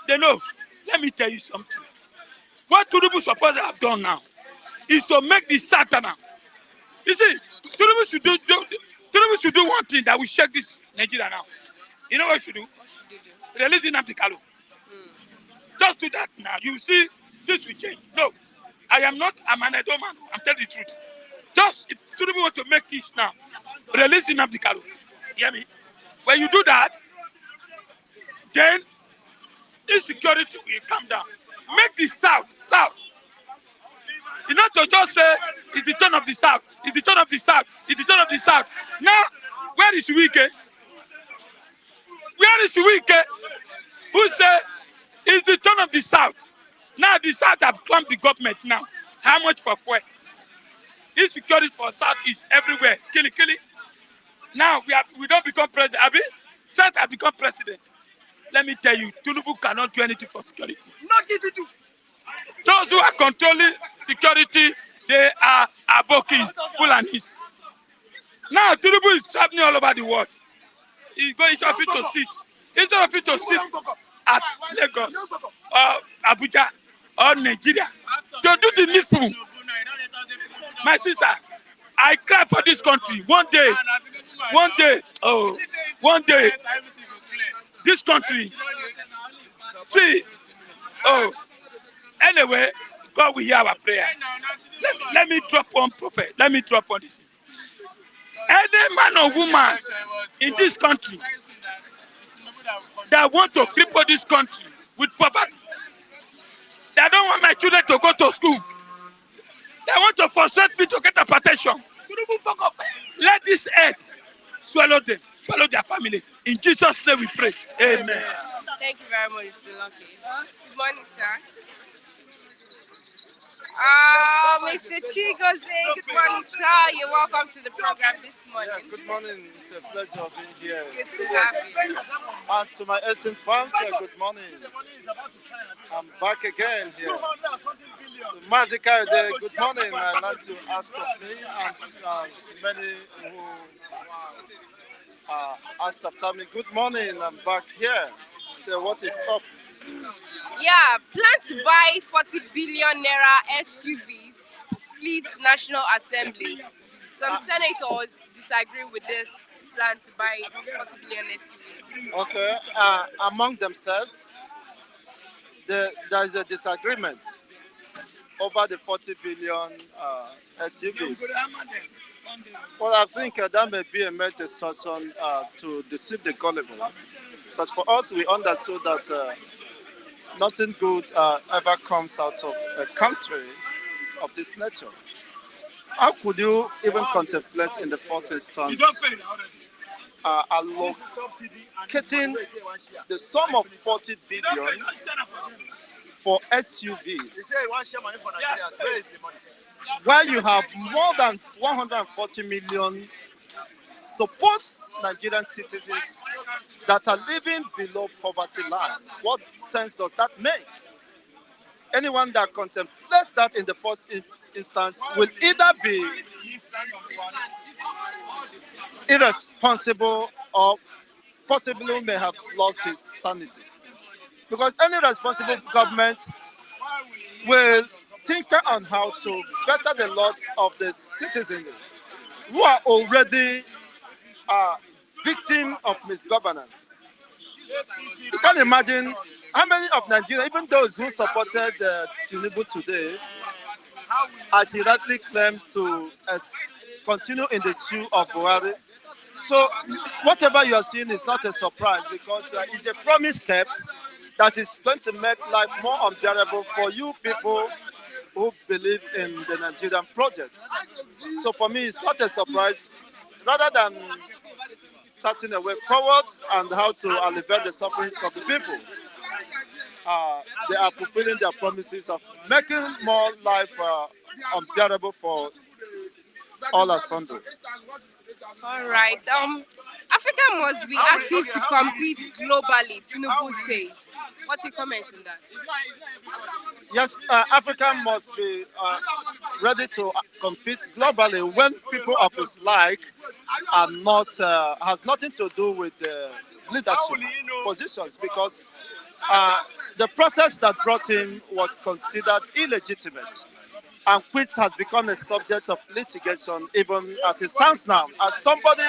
They know. Let me tell you something. What Tinubu supposed to have done now is to make the Satana. You see, Tinubu should do one thing that will shake this Nigeria now. You know what you should do? What should they do? Release Nnamdi Kanu. Just do that now. You see, this will change. No, I'm an Edo man. I'm telling the truth. Just if Tinubu want to make this now, release Nnamdi Kanu. You hear me? When you do that, then insecurity will come down. Make the South. You know, to just say, it's the turn of the South. It's the turn of the South. It's the turn of the South. Now, where is Wike? Where is Wike? Who say, it's the turn of the South. Now, the South have claimed the government now. How much for fuel? Insecurity for South is everywhere. Kill it. Now, we don't become president. Abi? South have become president. Let me tell you, Tinubu cannot do anything for security. Not if you do. Those who are controlling security, they are Abokis, Fulanis. Now, Tinubu is traveling all over the world. He's going to sit. Instead of it to sit at Lagos or Abuja or Nigeria, to do the needful. My sister, I cry for this country. One day, this country. See, anyway, God will hear our prayer. Let me drop one prophet. Let me drop on this. Any man or woman in this country that want to cripple this country with poverty, that don't want my children to go to school, they want to frustrate me to get hypertension, let this earth swallow them, swallow their family. In Jesus' name we pray. Amen. Thank you very much, Mr. Lucky. Good morning, sir. Mr. Chigoze, good morning, sir. You're welcome to the program this morning. Yeah, good morning. It's a pleasure being here. Good to have you. And to my Eastern farms, good morning. I'm back again here. So, Mazika, good morning. I'd like to ask of me and many who asked after me, good morning, I'm back here. So what is up? Yeah, plan to buy 40 billion naira SUVs splits National Assembly. Some senators disagree with this plan to buy 40 billion SUVs. Okay, among themselves, there is a disagreement over the 40 billion SUVs. Well, I think that may be a mere distortion to deceive the gullible. But for us, we understood that nothing good ever comes out of a country of this nature. How could you even contemplate in the first instance allocating the sum of 40 billion for SUVs where you have more than 140 million suppose Nigerian citizens that are living below poverty line. What sense does that make? Anyone that contemplates that in the first instance will either be irresponsible or possibly may have lost his sanity. Because any responsible government will think on how to better the lots of the citizens who are already victim of misgovernance. You can imagine how many of Nigeria, even those who supported Tinubu today, as he rightly claimed to continue in the shoe of Buhari. So whatever you are seeing is not a surprise because it's a promise kept that is going to make life more unbearable for you people who believe in the Nigerian projects. So for me, it's not a surprise. Rather than charting a way forward and how to alleviate the sufferings of the people, they are fulfilling their promises of making more life unbearable for all asunder. All right. Africa must be active to compete globally, Tinubu says. What's your comment on that? Yes, Africa must be ready to compete globally when people of its like are not has nothing to do with the leadership positions because the process that brought him was considered illegitimate and which has become a subject of litigation even as it stands now. As somebody,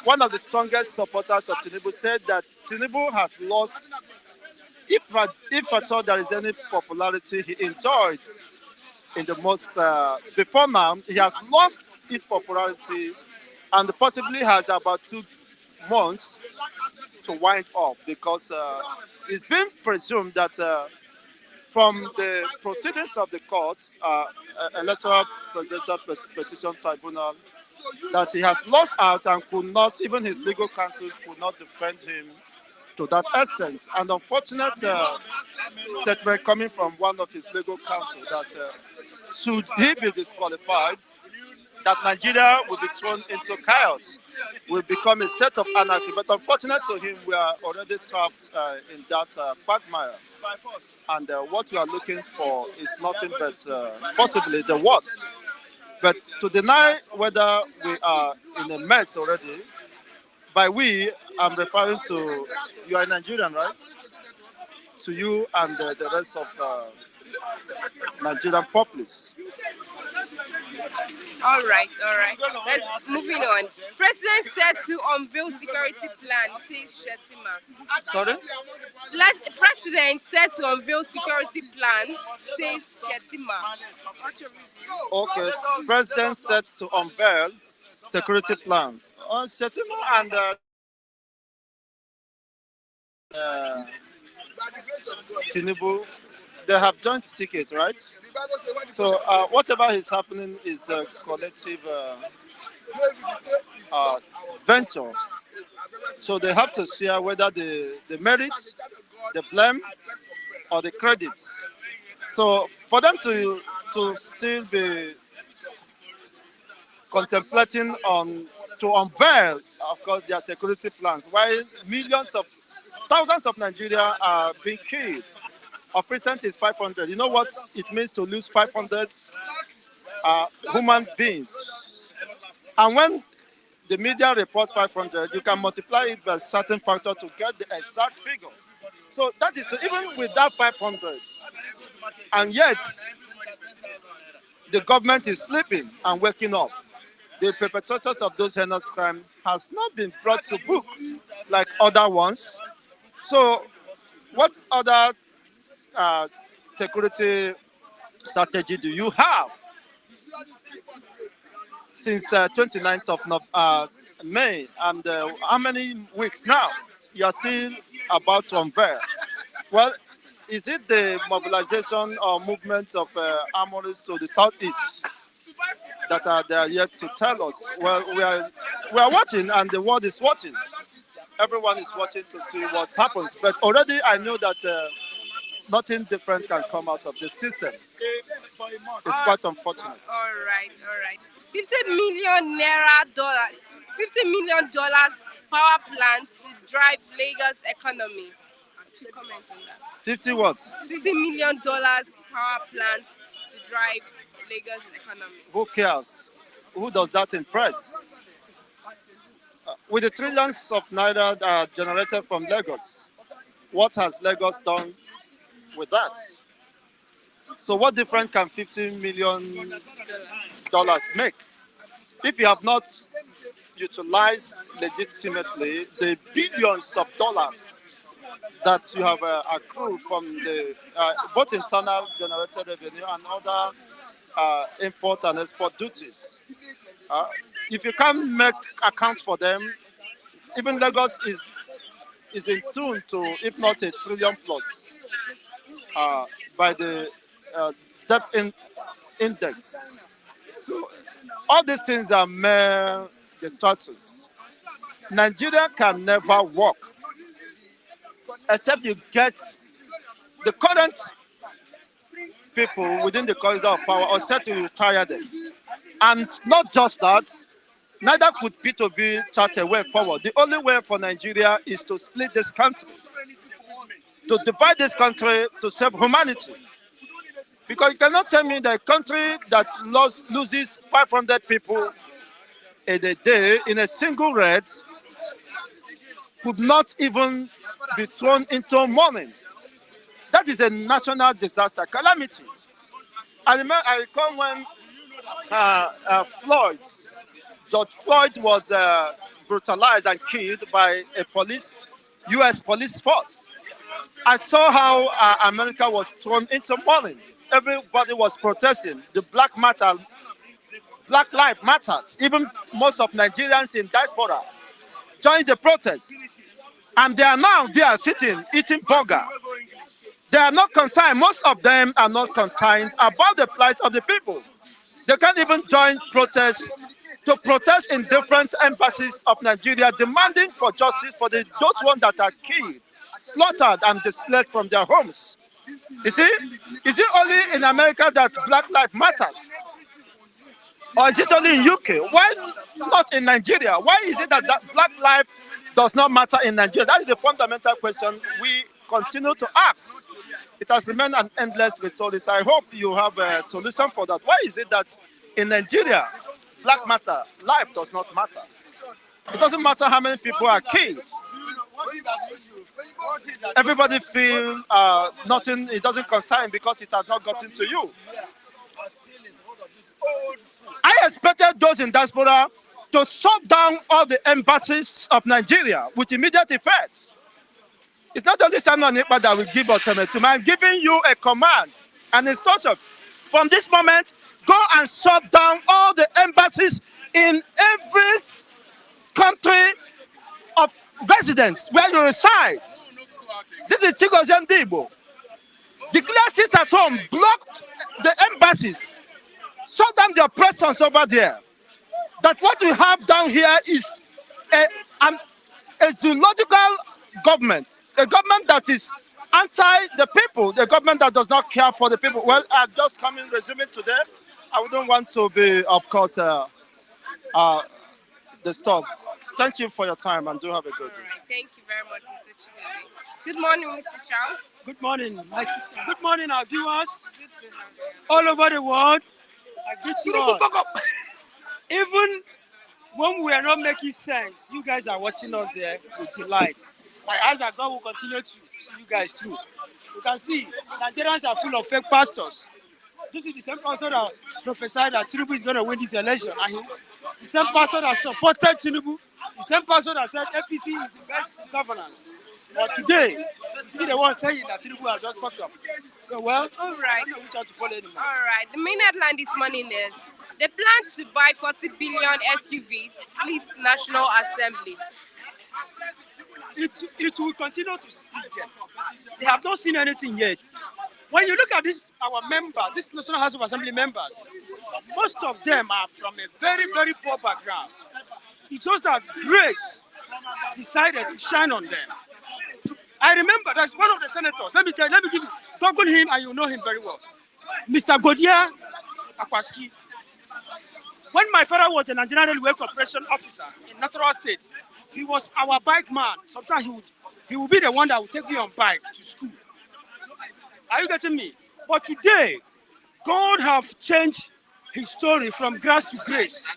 one of the strongest supporters of Tinubu said that Tinubu has lost, if at all there is any popularity he enjoyed in the most, before now, he has lost his popularity and possibly has about 2 months to wind up because it's been presumed that from the proceedings of the courts, Electoral Presidential Petition Tribunal, that he has lost out and could not, even his legal counsels could not defend him to that extent. An unfortunate statement coming from one of his legal counsel that should he be disqualified, that Nigeria will be thrown into chaos, will become a set of anarchy. But unfortunate to him, we are already trapped in that quagmire. And what we are looking for is nothing but possibly the worst. But to deny whether we are in a mess already, by we, I'm referring to, you are Nigerian, right? To you and the rest of Nigerian populace. All right. Let's moving on. President said to unveil security plan, says Shetima. Sorry? President said to unveil security plan, says Shetima. What's your review? Okay, President set to unveil security plan. Shetima and Tinubu, they have joint ticket, right? So whatever is happening is a collective venture. So they have to share whether the merits, the blame, or the credits. So for them to still be contemplating on to unveil, of course, their security plans, while thousands of Nigeria are being killed. Of recent is 500. You know what it means to lose 500 human beings? And when the media reports 500, you can multiply it by a certain factor to get the exact figure. So that is even with that 500. And yet, the government is sleeping and waking up. The perpetrators of those heinous crimes has not been brought to book like other ones. So what other security strategy do you have? Since 29th of May, and how many weeks now? You are still about to unveil. Well, is it the mobilization or movement of armories to the southeast that are there yet to tell us? Well, we are watching, and the world is watching. Everyone is watching to see what happens. But already I know that nothing different can come out of the system. It's quite unfortunate. All right. 50 million naira dollars, $50 million power plant to drive Lagos economy. To comment on that. 50 what? $50 million power plant to drive Lagos economy. Who cares? Who does that impress? With the trillions of naira generated from Lagos, what has Lagos done with that? So what difference can $50 million make? If you have not utilized legitimately the billions of dollars that you have accrued from the both internal generated revenue and other import and export duties, if you can't make accounts for them, even Lagos is in tune to, if not a trillion plus, by the debt index. So all these things are mere distractions. Nigeria can never work except you get the current people within the corridor of power or set to retire them. And not just that, neither could P2B chart a way forward. The only way for Nigeria is to split this country, to divide this country to save humanity. Because you cannot tell me that a country that loses 500 people in a day in a single raid could not even be thrown into mourning. That is a national disaster calamity. I recall when George Floyd was brutalized and killed by a U.S. police force. I saw how America was thrown into mourning. Everybody was protesting. The Black Lives Matters. Even most of Nigerians in diaspora joined the protest. And they are sitting, eating burger. They are not concerned. Most of them are not concerned about the plight of the people. They can't even join protests to protest in different embassies of Nigeria, demanding for justice for those ones that are killed, slaughtered, and displaced from their homes. You see, is it only in America that Black Lives Matters? Or is it only in UK? Why not in Nigeria? Why is it that Black Life does not matter in Nigeria? That is the fundamental question we continue to ask. It has remained an endless rhetoric. I hope you have a solution for that. Why is it that in Nigeria, Black life does not matter? It doesn't matter how many people are killed. Everybody feel nothing, it doesn't concern because it has not gotten to you. I expected those in diaspora to shut down all the embassies of Nigeria with immediate effect. It's not only Simon Ekpa that will give ultimatum. I'm giving you a command, an instruction. From this moment, go and shut down all the embassies in every country of residence where you reside. This is Chigoziem Dibo. Declare sit at home, block the embassies, shut down their presence over there. That what we have down here is a zoological government, a government that is anti the people, the government that does not care for the people. Well, I'm just coming, resuming today. I wouldn't want to be, of course, disturbed. Thank you for your time and do have a good day. Right. Thank you very much, Mr. Chigozie. Good morning, Mr. Charles. Good morning, my sister. Good morning, our viewers Good to have you. all over the world. I greet you all. Even when we are not making sense, you guys are watching us there with delight. My eyes are God will continue to see you guys through. You can see Nigerians are full of fake pastors. This is the same pastor that prophesied that Tinubu is going to win this election. And the same pastor that supported Tinubu, the same pastor that said APC is the best governance. But today, he's still the one saying that Tinubu has just fucked up. So, well, All right. I don't know which one to follow anymore. All right. The main headline this morning is they plan to buy 40 billion SUVs, split National Assembly. It will continue to split them. They have not seen anything yet. When you look at this, our members, this National House of Assembly members, most of them are from a very, very poor background. It's just that grace decided to shine on them. I remember that's one of the senators. Let me give you, Google him and you know him very well. Mr. Godia Akwaski. When my father was a Nigerian Railway Corporation officer in Nasarawa State, he was our bike man. Sometimes he would be the one that would take me on bike to school. Are you getting me? But today, God have changed his story from grass to grace.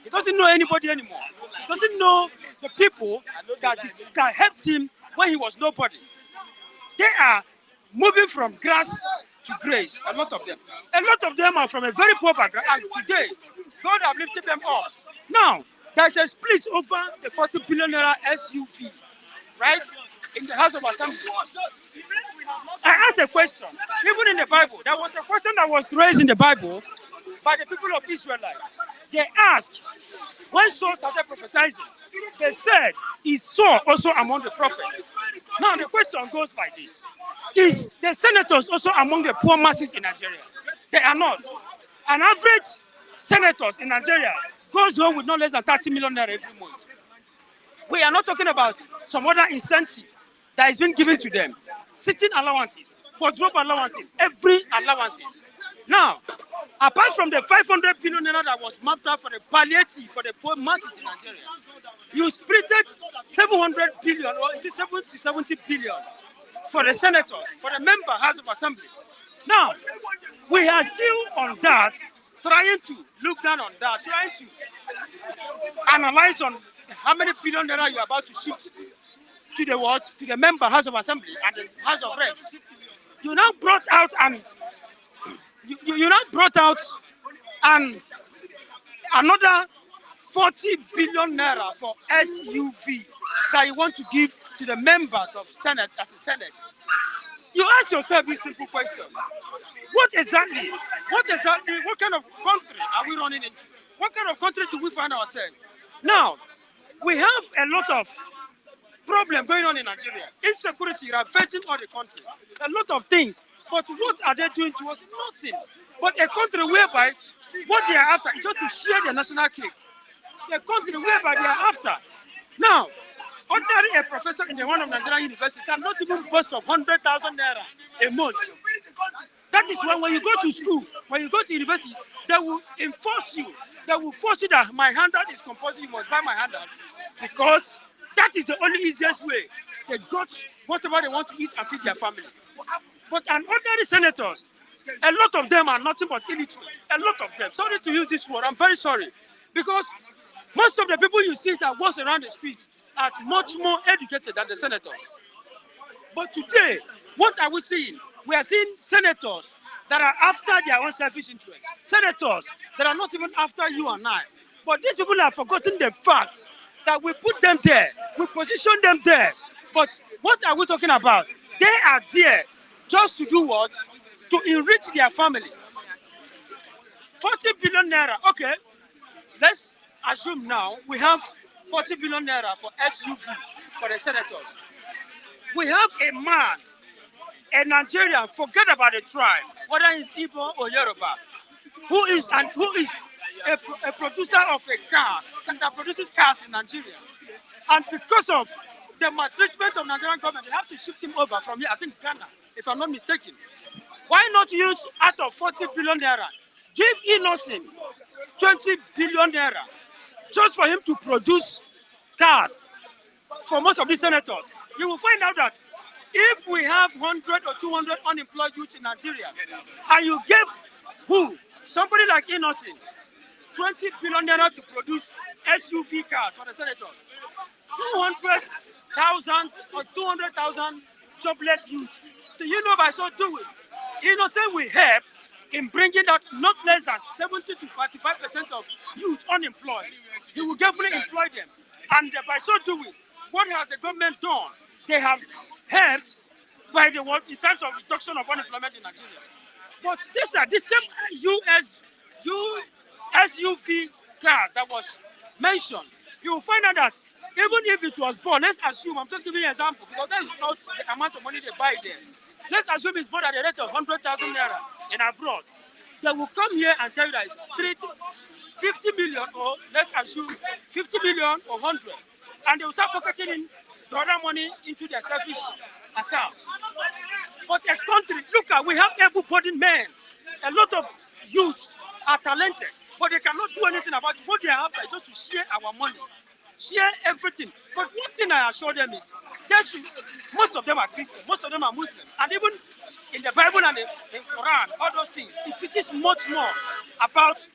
He doesn't know anybody anymore. He doesn't know the people that helped him when he was nobody. They are moving from grass to grace, a lot of them. A lot of them are from a very poor background, and today, God have lifted them up. Now, there's a split over the 40 billion naira SUV, right, in the House of Assembly. I asked a question, even in the Bible, there was a question that was raised in the Bible by the people of Israel. They asked, when Saul started prophesying, they said, is Saul also among the prophets? Now the question goes like this. Is the senators also among the poor masses in Nigeria? They are not. An average senators in Nigeria goes home with no less than 30 million naira every month. We are not talking about some other incentive that is being given to them. Sitting allowances, wardrobe allowances, every allowances. Now, apart from the 500 billion naira that was mapped out for the palliative for the poor masses in Nigeria, you splitted 700 billion, or is it 70 billion for the senators, for the member House of Assembly. Now, we are still on that, trying to look down on that, trying to analyze on how many billion naira you are about to shift to the what? To the member House of Assembly and the House of Reps. You now brought out another 40 billion naira for SUV that you want to give to the members of Senate as a Senate. You ask yourself this simple question. What exactly, what kind of country are we running into? What kind of country do we find ourselves? Now, we have a lot of problem going on in Nigeria. Insecurity ravaging all the country. A lot of things. But what are they doing to us? Nothing. But a country whereby what they are after is just to share their national cake. A country whereby they are after. Now, ordinarily a professor in the one of Nigerian university cannot even boast of 100,000 naira a month. That is why when you go to school, when you go to university, they will enforce you. They will force you that my handout is compulsory, you must buy my handout. Because that is the only easiest way. They got whatever they want to eat and feed their family. But an ordinary senators, a lot of them are nothing but illiterate. A lot of them. Sorry to use this word. I'm very sorry. Because most of the people you see that walks around the street are much more educated than the senators. But today, what are we seeing? We are seeing senators that are after their own selfish interest. Senators that are not even after you and I. But these people have forgotten the fact that we put them there. We position them there. But what are we talking about? They are there just to do what? To enrich their family. 40 billion naira. Okay, let's assume now we have 40 billion naira for SUV for the senators. We have a man, a Nigerian, forget about the tribe, whether it's Igbo or Yoruba, who is a producer of a cars, that produces cars in Nigeria. And because of the maltreatment of Nigerian government, they have to ship him over from here, I think Ghana, if I'm not mistaken. Why not use out of 40 billion naira, give Innocent 20 billion naira, just for him to produce cars for most of these senators? You will find out that if we have 100 or 200 unemployed youth in Nigeria, and you give somebody like Innocent 20 billion naira to produce SUV cars for the senators, 200,000 or 200,000 jobless youth. Do you know by so doing, Innocent will help in bringing out not less than 70 to 45% of youth unemployed. He will definitely employ them. And by so doing, what has the government done? They have helped by the world in terms of reduction of unemployment in Nigeria. But these are the same SUV cars that was mentioned. You will find out that even if it was bought, let's assume, I'm just giving you an example, because that is not the amount of money they buy there. Let's assume it's bought at the rate of 100,000 naira in abroad. They will come here and tell you that it's 50 million, or let's assume 50 million or 100. And they will start pocketing in the other money into their selfish accounts. But a country, look at, we have able-bodied men. A lot of youths are talented. but they cannot do anything about it. What they are after is just to share our money, share everything. But one thing I assure them is, most of them are Christian, most of them are Muslim, and even in the Bible and the Quran, all those things, it teaches much more about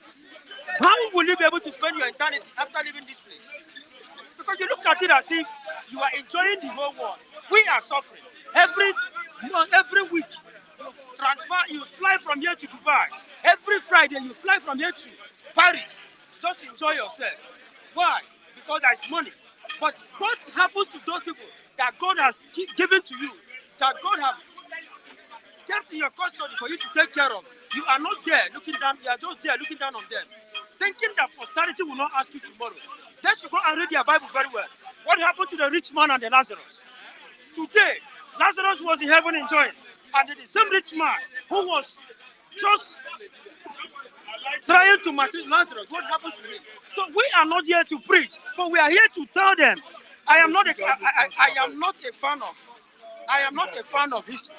how will you be able to spend your eternity after leaving this place. Because you look at it as if you are enjoying the whole world. We are suffering. Every month, every week, you fly from here to Dubai. Every Friday, you fly from here to Paris. Just enjoy yourself. Why? Because there is money. But what happens to those people that God has given to you, that God has kept in your custody for you to take care of? You are not there looking down, you are just there looking down on them, thinking that posterity will not ask you tomorrow. They should go and read their Bible very well. What happened to the rich man and the Lazarus? Today, Lazarus was in heaven enjoying, and the same rich man who was just trying to maltreat Lazarus, what happens to him? So we are not here to preach, but we are here to tell them. I am not a fan of history.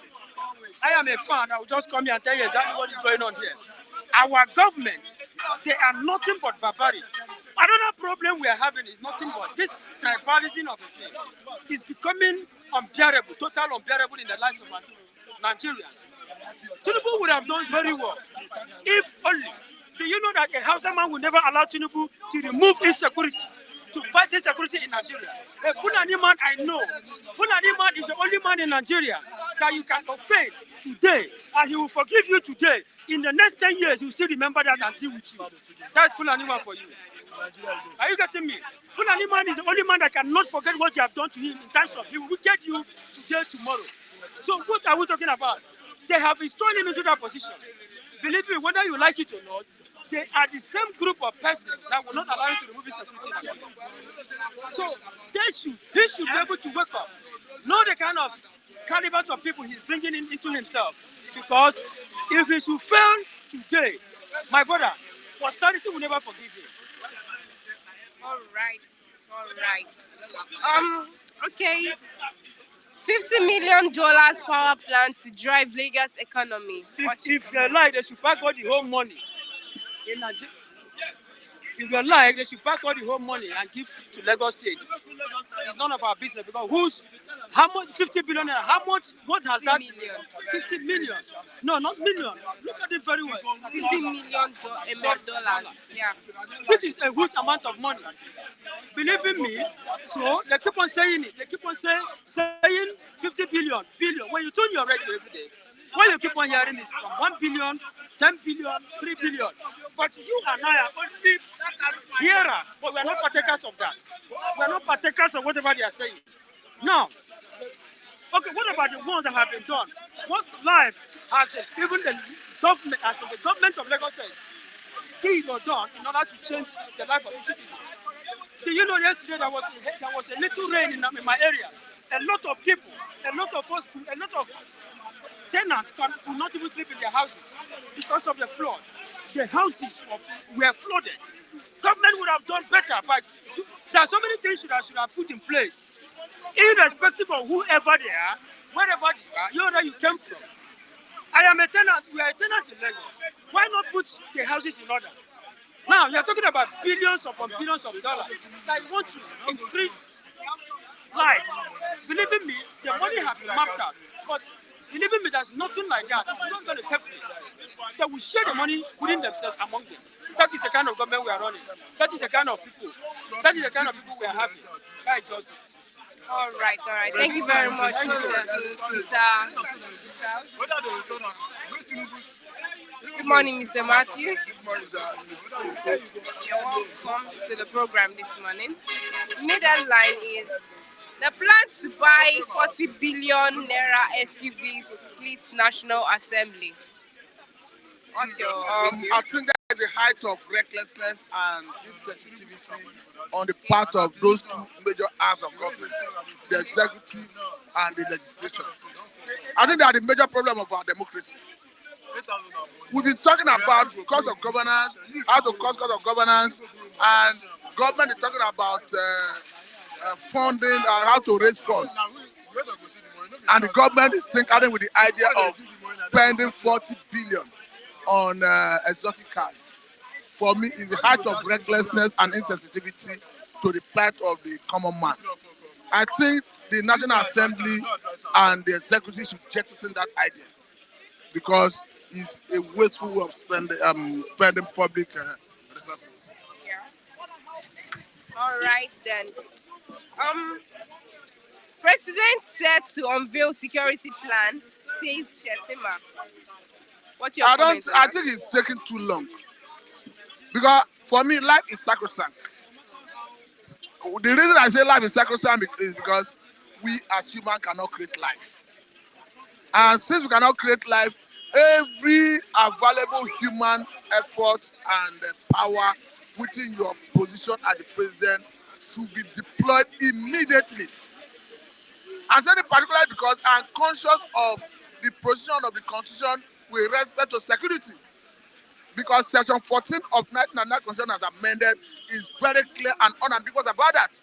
I am a fan. I will just come here and tell you exactly what is going on here. Our government, they are nothing but barbaric. Another problem we are having is nothing but this tribalism of a thing is becoming unbearable, total unbearable in the lives of Nigerians. Tinubu would have done very well if only. Do you know that a Hausa man will never allow Tinubu to remove insecurity, to fight insecurity in Nigeria? A Fulani man I know, Fulani man is the only man in Nigeria that you can offend today, and he will forgive you today. In the next 10 years, he will still remember that and deal with you. That's Fulani man for you. Are you getting me? Fulani man is the only man that cannot forget what you have done to him in terms of he will get you today, tomorrow. So what are we talking about? They have installed him into that position. Believe me, whether you like it or not, they are the same group of persons that will not allow him to remove his security. So he should be able to wake up, know the kind of calibers of people he's bringing into himself. Because if he should fail today, my brother, posterity will never forgive him. All right. Okay. $50 million power plant to drive Lagos economy. If they like, they should pack all the whole money in Nigeria. If they like, they should pack all the whole money and give to Lagos State. It's none of our business because how much? 50 billion? How much? What has that? 50 million? No, not million. Look at it very well. $50 million. Yeah. This is a huge amount of money. Believe in me. So they keep on saying it. They keep on saying 50 billion. When you turn your radio every day, what you keep on hearing is from 1 billion, 10 billion, 3 billion. But you and I are only hearers, but we are not partakers of that. We are not partakers of whatever they are saying. Now, okay, what about the ones that have been done? What life has even the government, as in the government of Lagos State, did or done in order to change the life of the citizens? Do you know yesterday there was a little rain in my area? A lot of people, a lot of tenants could not even sleep in their houses because of the flood. The houses were flooded. Government would have done better, but there are so many things that should have put in place, irrespective of whoever they are, wherever they are, where you came from. I am a tenant. We are a tenant in Lagos. Why not put the houses in order? Now you are talking about billions upon billions of dollars that you want to increase lights. Believe in me, the money has been mapped out, but believe in me, there's nothing like that. It's not going to take place. They will share the money within themselves among them. That is the kind of government we are running. That is the kind of people. That is the kind of people we are having. That is just it. All right. Thank you very much, Good morning, Mr. Matthew. Good morning, sir. You're welcome to the program this morning. The main headline is the plan to buy 40 billion naira SUVs splits National Assembly. What's your review? I think that is a height of recklessness and insensitivity on the part of those two major arms of government, the executive and the legislature. I think they are the major problem of our democracy. We've been talking about cost of governance, how to cost of governance, and government is talking about funding and how to raise funds. And the government is tinkering with the idea of spending 40 billion on exotic cars. for me, is the height of recklessness and insensitivity to the plight of the common man. I think the National Assembly and the executive should jettison that idea because it's a wasteful way of spending public resources. Yeah. All right then. Um, President said to unveil security plan, says Shetima. What's your I don't. comment on I that? think it's taking too long because for me, life is sacrosanct. The reason I say life is sacrosanct is because we as humans cannot create life, and since we cannot create life, every available human effort and power within your position as the president should be deployed immediately. I said it particularly because I'm conscious of the position of the constitution with respect to security. Because section 14 of 1999 constitution as amended is very clear and unambiguous about that.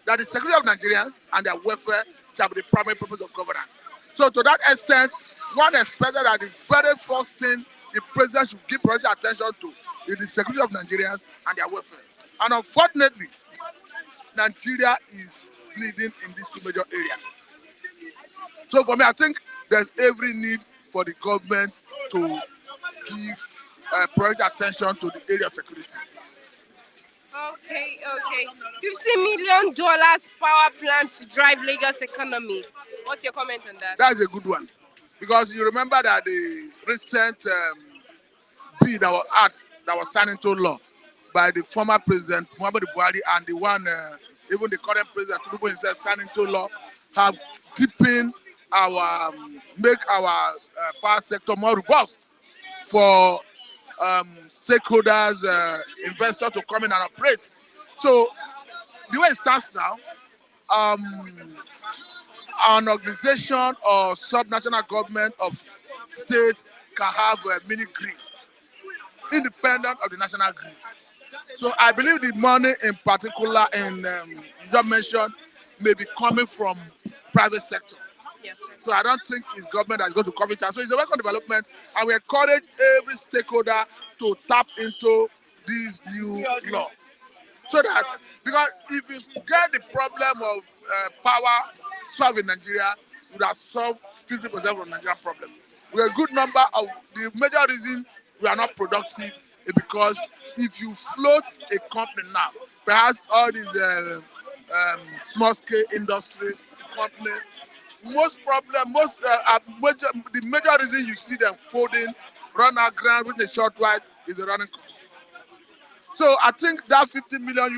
That the security of Nigerians and their welfare shall be the primary purpose of governance. So to that extent, one expected that the very first thing the president should give priority attention to is the security of Nigerians and their welfare. And unfortunately, Nigeria is bleeding in these two major areas. So for me, I think there's every need for the government to give priority attention to the area of security. Okay. $50 million power plant to drive Lagos economy. What's your comment on that? That's a good one. Because you remember that the recent bill that was signed into law by the former president, Muhammadu Buhari, and the one, even the current president, Tinubu himself, signed into law, have deepened make our power sector more robust for stakeholders, investors to come in and operate. So the way it stands now, an organization or subnational government of state can have a mini grid, independent of the national grid. So I believe the money in particular in you just mentioned may be coming from private sector. Yes. So I don't think it's government that's going to cover it. So it's a welcome development, and we encourage every stakeholder to tap into this new law. So that, because if you get the problem of power solved in Nigeria, you would have solved 50% of the Nigerian problem. We are a good number of the major reason we are not productive is because if you float a company now, perhaps all these small scale industry company, the major reason you see them folding, run aground with a short while is the running cost. So I think that $50 million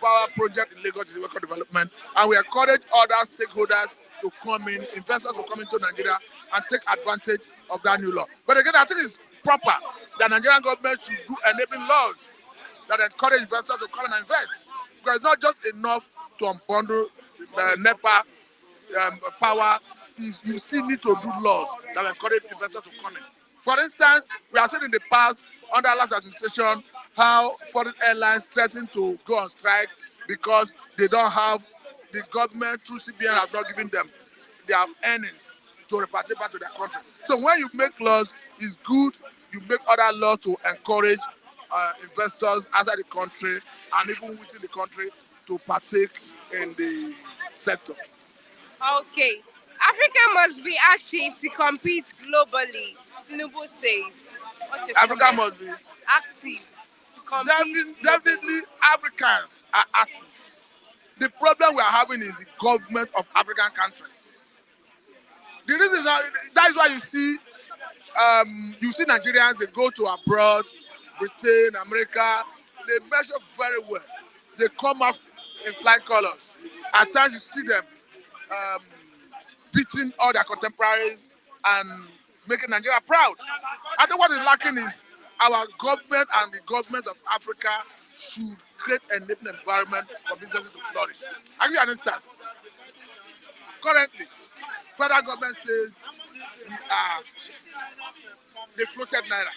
power project in Lagos is a welcome development, and we encourage other stakeholders to come in, investors to come into Nigeria and take advantage of that new law. But again, I think it's proper that Nigerian government should do enabling laws that encourage investors to come and invest, because it's not just enough to unbundle NEPA power. You still need to do laws that encourage investors to come in. For instance, we have seen in the past under last administration how foreign airlines threaten to go on strike because they don't have the government through CBN have not given them their earnings to repatriate back to their country. So when you make laws, it's good you make other laws to encourage investors outside the country and even within the country to partake in the sector. Okay. Africa must be active to compete globally, Tinubu says. What's your Africa comment? must be Active to compete definitely Africans are active. The problem we are having is the government of African countries. The reason is that is why you see Nigerians, they go to abroad, Britain, America, they measure very well. They come off in flying colors. At times you see them beating all their contemporaries and making Nigeria proud. I think what is lacking is our government and the government of Africa should create an enabling environment for businesses to flourish. I'll give you an instance. Currently, federal government says they floated naira.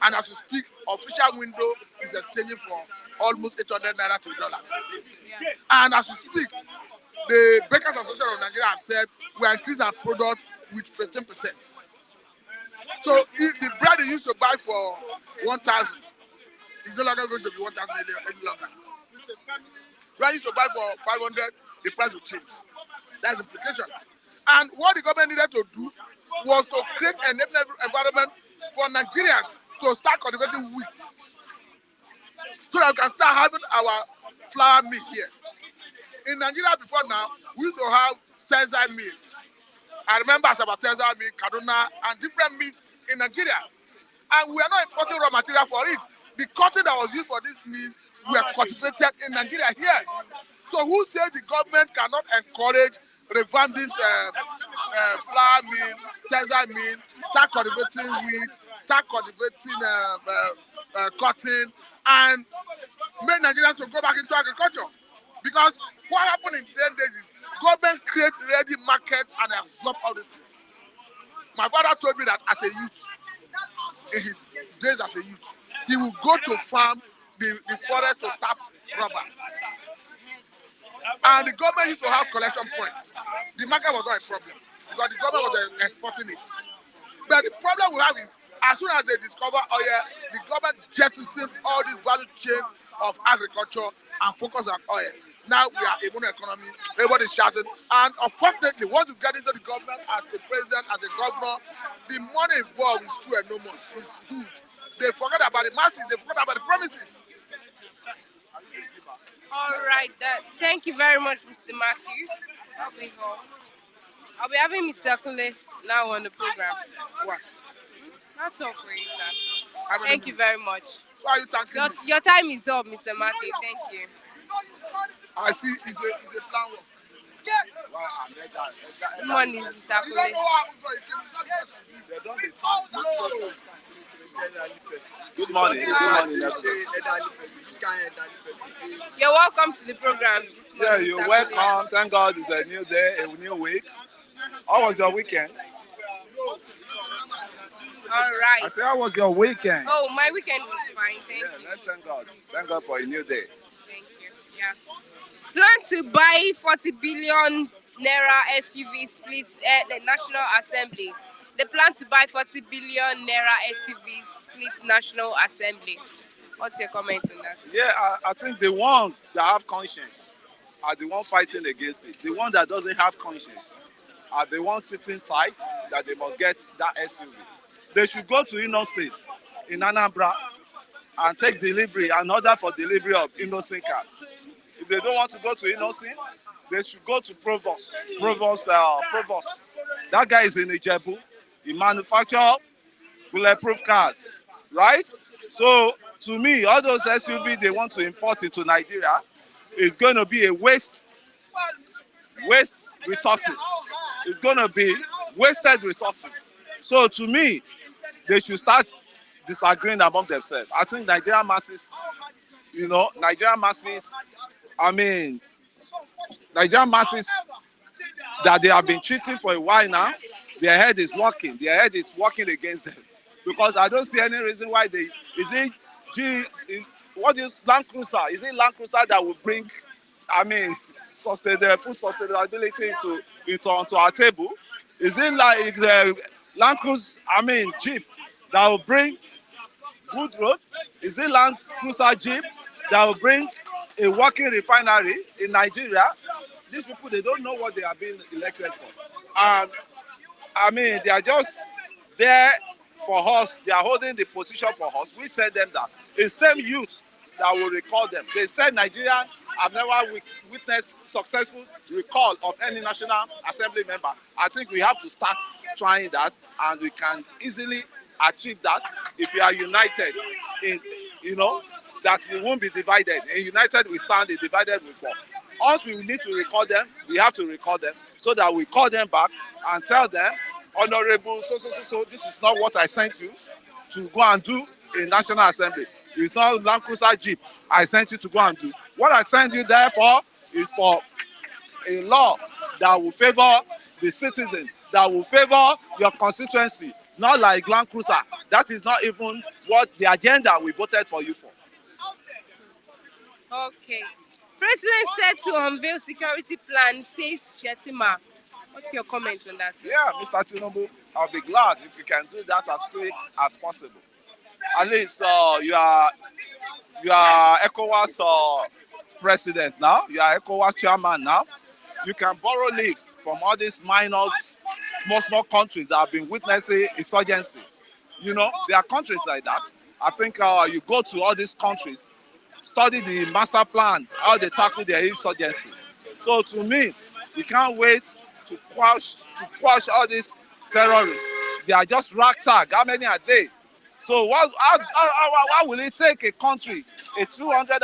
And as we speak, official window is exchanging for almost 800 naira to $1. Yeah. And as we speak, the Bakers Association of Nigeria have said we are increasing our product with 15%. So if the bread they used to buy for 1,000 It's no longer going to be 1,000 any longer. When you used to buy for 500, the price will change. That's the implication. And what the government needed to do was to create an environment for Nigerians to start cultivating wheat, so that we can start having our flour mill here. In Nigeria before now, we used to have textile mill. I remember about textile mill, Kaduna, and different mills in Nigeria. And we are not importing raw material for it. The cotton that was used for these mills were cultivated in Nigeria here. So who says the government cannot encourage, revamp this flour mill, textile mill, start cultivating wheat, start cultivating cotton, and make Nigerians to go back into agriculture? Because what happened in the days is government creates ready market and absorb all these things. My father told me that as a youth, in his days as a youth, he will go to farm the forest to tap rubber. And the government used to have collection points. The market was not a problem because the government was exporting it. But the problem we have is, as soon as they discover oil, the government jettisoned all this value chain of agriculture and focus on oil. Now we are a mono economy, everybody's shouting. And unfortunately, once you get into the government as a president, as a governor, the money involved is too enormous. It's huge. They forget about the masses, they forget about the promises. All right. Thank you very much, Mr. Matthew. I'll be having Mr. Kule now on the program. What? That's all for you, sir. Thank Thank you very much. So are you thanking me? Your time is up, Mr. Matthew. Thank you. I see it's a plan work. Good morning, Mr. You Kule. don't know what happened for They don't be tough. Good morning. Good morning. You're welcome to the program. This Yeah, morning, you're Mr. Kule. welcome. Thank God it's a new day, a new week. How was your weekend? All right. I said, how was your weekend? Oh, my weekend was fine. Thank Yeah, you. let's thank God. Thank God for a new day. Thank you. Yeah. Plan to buy 40 billion naira SUV splits at the National Assembly. They plan to buy 40 billion naira SUV splits National Assembly. What's your comment on that? Yeah, I think the ones that have conscience are the ones fighting against it. The one that doesn't have conscience are the ones sitting tight that they must get that SUV. They should go to Innocent in Anambra and take delivery and order for delivery of Innocent car. If they don't want to go to Innocent, they should go to Provost. Provost. That guy is in Ijebu. He manufactures bulletproof cars, right? So to me, all those SUV they want to import into Nigeria is going to be a waste resources. It's going to be wasted resources. So to me, they should start disagreeing among themselves. I think Nigerian masses, that they have been cheating for a while now, their head is working. Their head is working against them. Because I don't see any reason why Land Cruiser? Is it Land Cruiser that will bring, food sustainability onto our table? Is it like the Land Cruiser, Jeep that will bring good road? Is it Land Cruiser Jeep that will bring a working refinery in Nigeria? These people, they don't know what they are being elected for. They are just there for us. They are holding the position for us. We said them that. It's them youth that will recall them. They said Nigeria have never witnessed successful recall of any National Assembly member. I think we have to start trying that, and we can easily achieve that if we are united that we won't be divided. In united we stand, in divided we fall. Us, we need to recall them. We have to recall them so that we call them back and tell them, Honorable, so, this is not what I sent you to go and do in National Assembly. It's not Land Cruiser Jeep I sent you to go and do. What I sent you there for is for a law that will favor the citizen, that will favor your constituency, not like Land Cruiser. That is not even what the agenda we voted for you for. Okay. President said to unveil security plan, says Shetima. What's your comment on that? Yeah, Mr. Tinubu, I'll be glad if you can do that as quick as possible. At least you are ECOWAS president now. You are ECOWAS chairman now. You can borrow leave from all these minor, small countries that have been witnessing insurgency. You know, there are countries like that. I think you go to all these countries, study the master plan, how they tackle their insurgency. So to me, we can't wait to quash all these terrorists. They are just ragtag. How many are they? So how will it take a country, a 200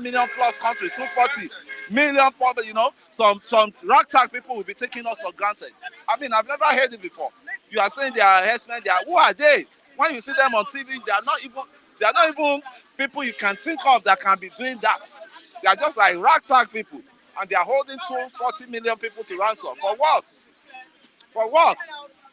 million plus country, 240 million, you know, some ragtag people will be taking us for granted. I mean, I've never heard it before. You are saying they are herdsmen. Who are they? When you see them on TV, they are not even people you can think of that can be doing that. They are just like ragtag people, and they are holding 240 million people to ransom. For what? For what?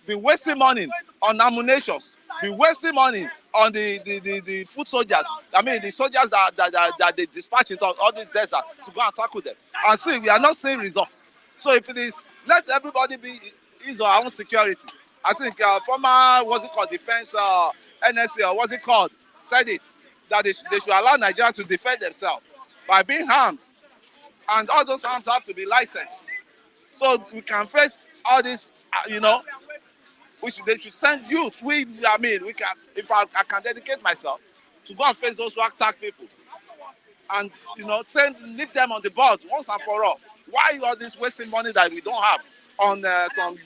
Be wasting money on ammunitions. Be wasting money on the foot soldiers. I mean, the soldiers that they dispatch into all these deserts to go and tackle them. And see, we are not seeing results. So if it is, let everybody be his or our own security. I think former, what's it called, defense NSA, or what's it called, said it, that they should allow Nigeria to defend themselves by being armed. And all those arms have to be licensed. So we can face all this, you know, they should send youth. We can, if I can dedicate myself to go and face those ragtag people, and you know, leave them on the board once and for all. Why all this wasting money that we don't have on some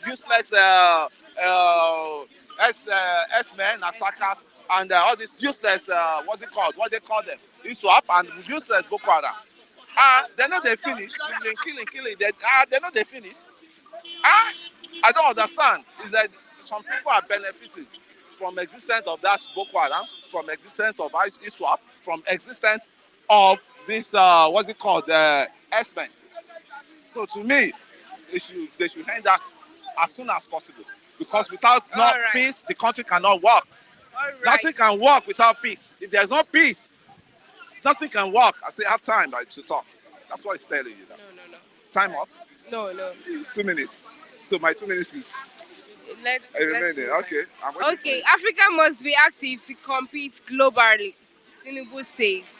useless S-men, attackers, and all this useless what's it called? What they call them? ISWAP and useless Boko Haram. They know they finish. Killing. They know they finish. I don't understand. Is that some people are benefiting from existence of that Boko Haram, from existence of ISWAP, from existence of this what's it called, S-men. So to me, they should end that as soon as possible, because without peace, the country cannot work. Nothing can work without peace. If there's no peace, nothing can work. I say have time to talk. That's what it's telling you. No. Time up? No. 2 minutes. So my 2 minutes is Let's okay. Okay, Africa must be active to compete globally, Tinubu says.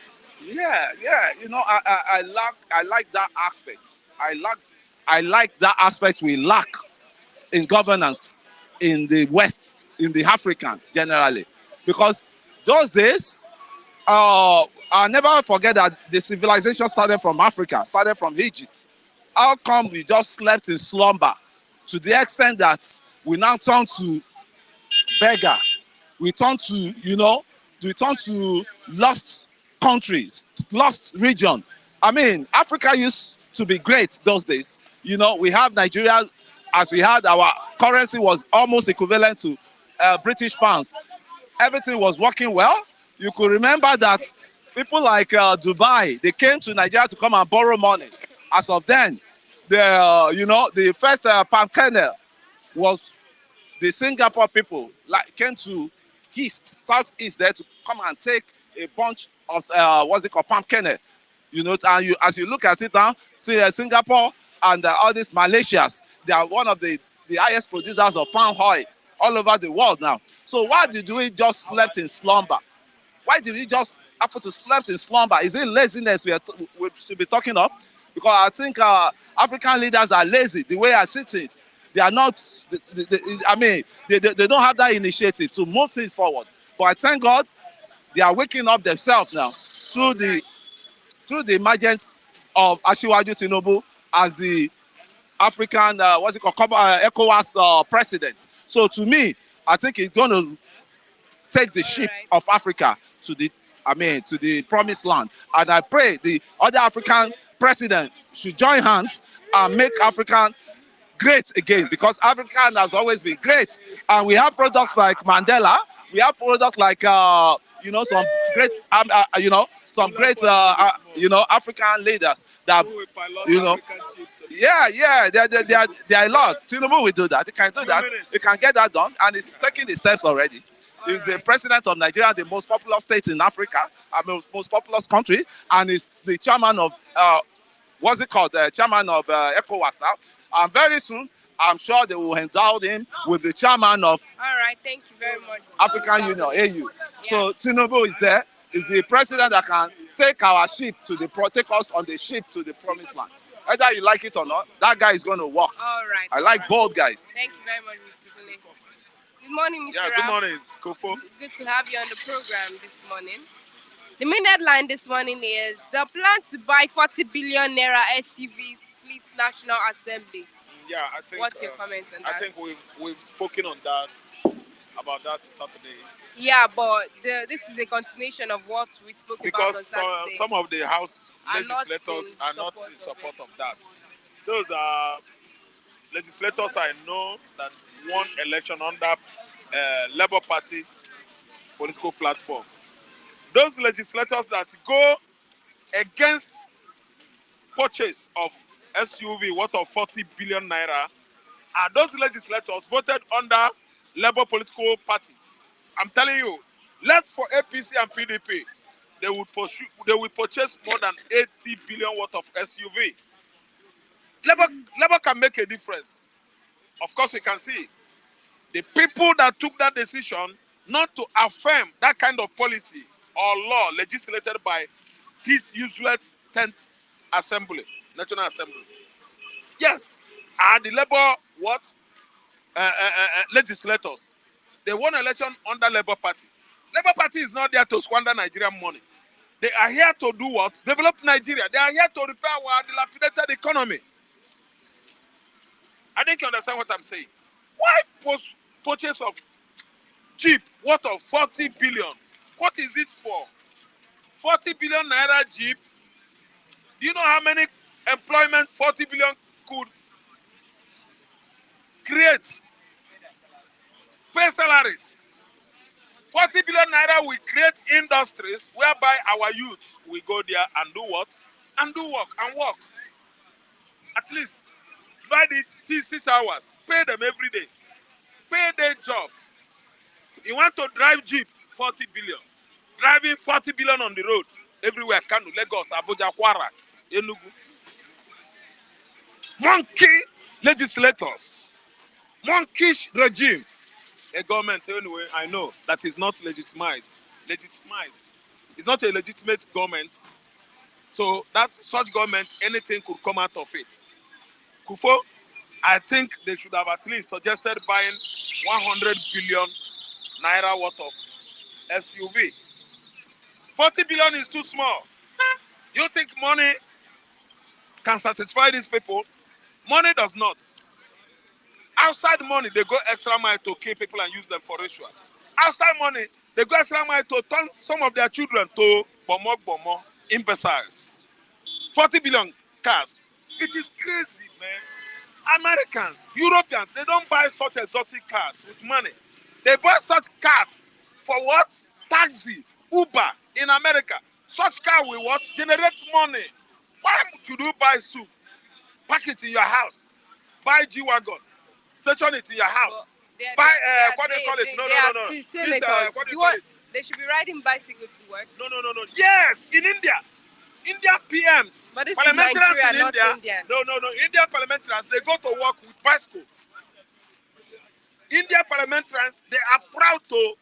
Yeah. You know, I like that aspect. I like that aspect we lack in governance in the West, in the African generally, because those days, I'll never forget that the civilization started from Africa, started from Egypt. How come we just slept in slumber to the extent that we now turn to beggar? We turn to lost countries, lost region. I mean, Africa used to be great those days. You know, we have Nigeria, as we had, our currency was almost equivalent to British pounds. Everything was working well. You could remember that people like Dubai, they came to Nigeria to come and borrow money. As of then, the first palm kernel was the Singapore people came to southeast there to come and take a bunch of palm kernel. You know, and as you look at it now, see Singapore and all these Malaysias, they are one of the highest producers of palm oil all over the world now. So why did we just slept in slumber? Why did we just happen to slept in slumber? Is it laziness we should be talking of? Because I think African leaders are lazy. The way I see things, they are not. They don't have that initiative to move things forward. But I thank God they are waking up themselves now through the emergence of Asiwaju Tinubu as the African ECOWAS president. So to me, I think he's going to take the ship of Africa to the promised land. And I pray the other African president should join hands and make Africa great again, because Africa has always been great. And we have products like Mandela. We have products like some great African leaders that there are a lot. Tinubu will do that. He can do that. He can get that done, and he's taking the steps already. He's the president of Nigeria, the most popular state in Africa, most populous country, and he's the chairman of chairman of ECOWAS now. And very soon, I'm sure they will endow him with the chairman of All right, thank you very much. African Union, AU. So Tinubu is there, is the president that can take our ship to take us on the ship to the promised land. Either you like it or not, that guy is going to work. All right. I like bold guys. Thank you very much, Mr. Bule. Good morning, Mr. Yeah, Raf. good morning, Kofo. Good to have you on the program this morning. The main headline this morning is the plan to buy 40 billion naira SUV splits National Assembly. Yeah, I think. What's your comment on that? I think we've spoken on that about that Saturday. Yeah, but this is a continuation of what we spoke Because about on Saturday. some of the House Are legislators are not in of support of that. Those are legislators I know that won election under Labour Party political platform. Those legislators that go against purchase of SUV worth of 40 billion naira are those legislators voted under Labour political parties. I'm telling you, left for APC and PDP, they will purchase more than 80 billion worth of SUV. Labour can make a difference. Of course, we can see the people that took that decision not to affirm that kind of policy or law legislated by this useless 10th Assembly, National Assembly. Yes, are the Labour legislators. They won election under Labour Party. Labour Party is not there to squander Nigerian money. They are here to do what? Develop Nigeria. They are here to repair our dilapidated economy. I think you understand what I'm saying. Why purchase of Jeep worth of 40 billion? What is it for? 40 billion naira Jeep. Do you know how many employment 40 billion could create? Pay salaries. 40 billion naira will create industries whereby our youth will go there and do what? And do work and work. At least divide it 6 hours. Pay them every day. Pay their job. You want to drive Jeep, 40 billion. Driving 40 billion on the road. Everywhere, Kano, Lagos, Abuja, Kwara, Enugu. Monkey legislators. Monkish regime. A government, anyway, I know, that is not legitimized. It's not a legitimate government. So that such government, anything could come out of it. Kufo, I think they should have at least suggested buying 100 billion naira worth of SUV. 40 billion is too small. You think money can satisfy these people? Money does not. Outside money, they go extra mile to kill people and use them for ritual. Outside money, they go extra mile to turn some of their children to bomo, imbeciles. 40 billion cars. It is crazy, man. Americans, Europeans, they don't buy such exotic cars with money. They buy such cars for what? Taxi, Uber in America. Such car will what? Generate money. Why should you buy soup? Pack it in your house. Buy G-Wagon. Station it in your house. Buy, what do you call it? No. This, what do you call it? They should be riding bicycles to work. No. Yes, in India. Indian PMs. But this is Nigeria, not India. No. Indian parliamentarians, they go to work with bicycle. Indian parliamentarians, they are proud to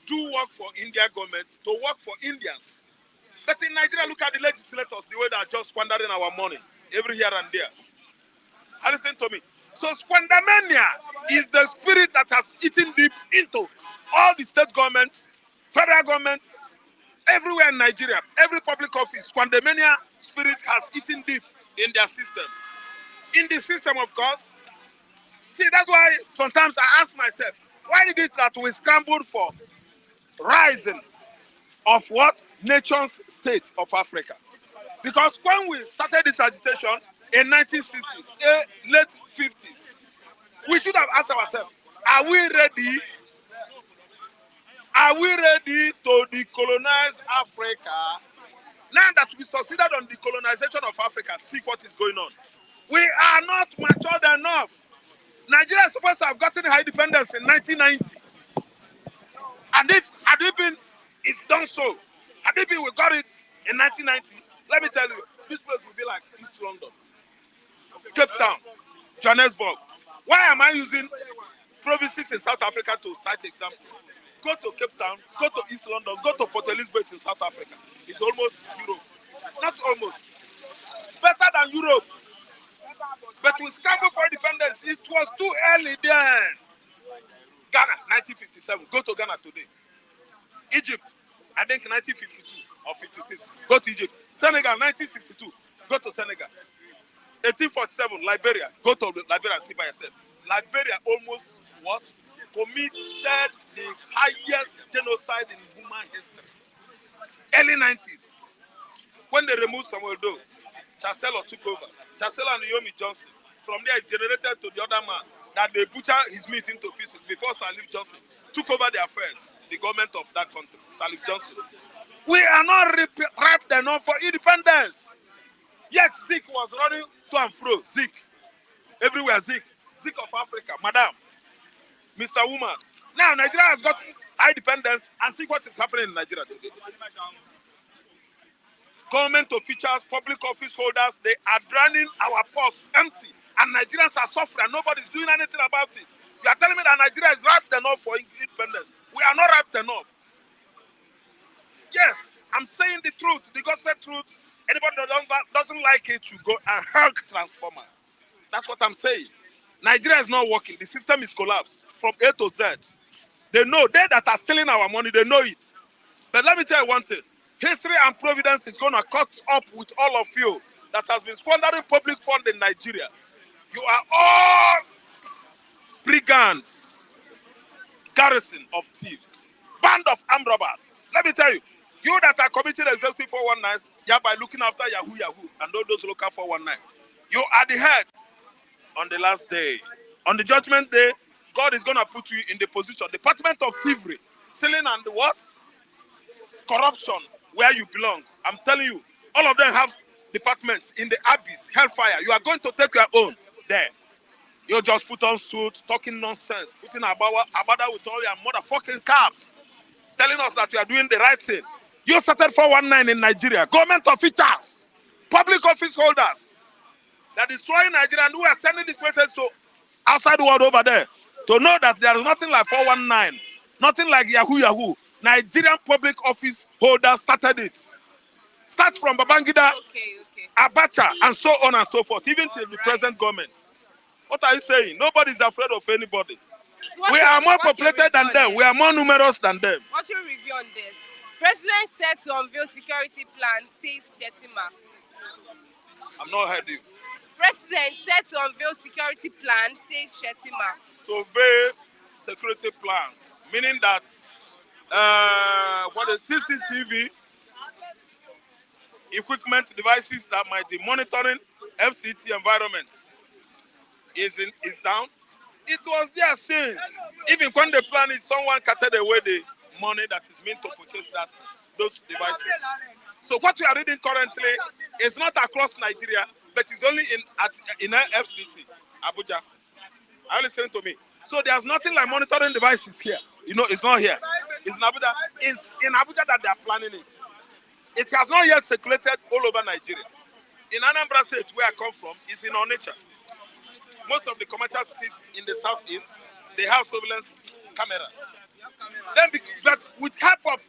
do work for Indian government, to work for Indians. But in Nigeria, look at the legislators, the way they are just squandering our money every here and there. And listen to me. So squandermania is the spirit that has eaten deep into all the state governments, federal governments, everywhere in Nigeria. Every public office, squandermania spirit has eaten deep in their system. In the system, of course. See, that's why sometimes I ask myself, why is it that we scrambled for rising of what? Nation's state of Africa? Because when we started this agitation in 1960s, late 50s, we should have asked ourselves, are we ready? Are we ready to decolonize Africa? Now that we succeeded on decolonization of Africa, see what is going on. We are not matured enough. Nigeria is supposed to have gotten her independence in 1990. And had it been, it's done so. Had it been, we got it in 1990, let me tell you, this place will be like East London, Cape Town, Johannesburg, Why am I using provinces in South Africa to cite example? Go to Cape Town, go to East London, go to Port Elizabeth in South Africa. It's almost Europe. Not almost. Better than Europe. But we scrambled for independence. It was too early then. Ghana, 1957. Go to Ghana today. Egypt, I think 1952 or 56. Go to Egypt. Senegal, 1962. Go to Senegal. 1847, Liberia. Go to Liberia and see by yourself. Liberia almost what? Committed the highest genocide in human history. Early 90s. When they removed Samuel Doe, Chancellor took over. Chancellor and Yomi Johnson. From there, it generated to the other man that they butcher his meat into pieces before Salif Johnson took over the affairs, the government of that country, Salif Johnson. We are not ripe enough for independence. Yet Zik was running to and fro. Zik. Everywhere Zik. Zik of Africa. Madam. Mr. Woman. Now Nigeria has got high dependence and see what is happening in Nigeria today. Government officials, public office holders, they are draining our purse empty. And Nigerians are suffering. Nobody's doing anything about it. You are telling me that Nigeria is ripe enough for independence. We are not ripe enough. Yes, I'm saying the truth, the gospel truth. Anybody that doesn't like it should go and hug Transformer. That's what I'm saying. Nigeria is not working. The system is collapsed from A to Z. They know, they that are stealing our money, they know it. But let me tell you one thing. History and providence is going to cut up with all of you that has been squandering public fund in Nigeria. You are all brigands, garrison of thieves, band of armed robbers. Let me tell you, you that are committing executive 419s, by looking after Yahoo and all those local 419, you are the head on the last day. On the judgment day, God is going to put you in the position, department of thievery, stealing and what? Corruption, where you belong. I'm telling you, all of them have departments in the abyss, hellfire. You are going to take your own there. You just put on suits, talking nonsense, putting abada with all your motherfucking caps, telling us that you are doing the right thing. You started 419 in Nigeria. Government officials, public office holders, they are destroying Nigeria, and we are sending this message to outside the world over there to know that there is nothing like 419, nothing like Yahoo. Nigerian public office holders started it. Start from Babangida, Abacha, and so on and so forth, even till the present government. What are you saying? Nobody is afraid of anybody. We are more populated than them. We are more numerous than them. What's your review on this? President said to unveil security plan, says Shetima. I'm not heard you. President said to unveil security plan, says Shetima. Survey security plans, meaning that what is CCTV equipment devices that might be monitoring FCT environment is down. It was there since. Even when they planned it, someone carted away the money that is meant to purchase those devices. So what we are reading currently is not across Nigeria, but it's only in FCT, Abuja. Are you listening to me? So there's nothing like monitoring devices here. You know, it's not here. It's in Abuja. It's in Abuja that they are planning it. It has not yet circulated all over Nigeria. In Anambra State, where I come from, it's in Onitsha. Most of the commercial cities in the southeast, they have surveillance cameras. But with help of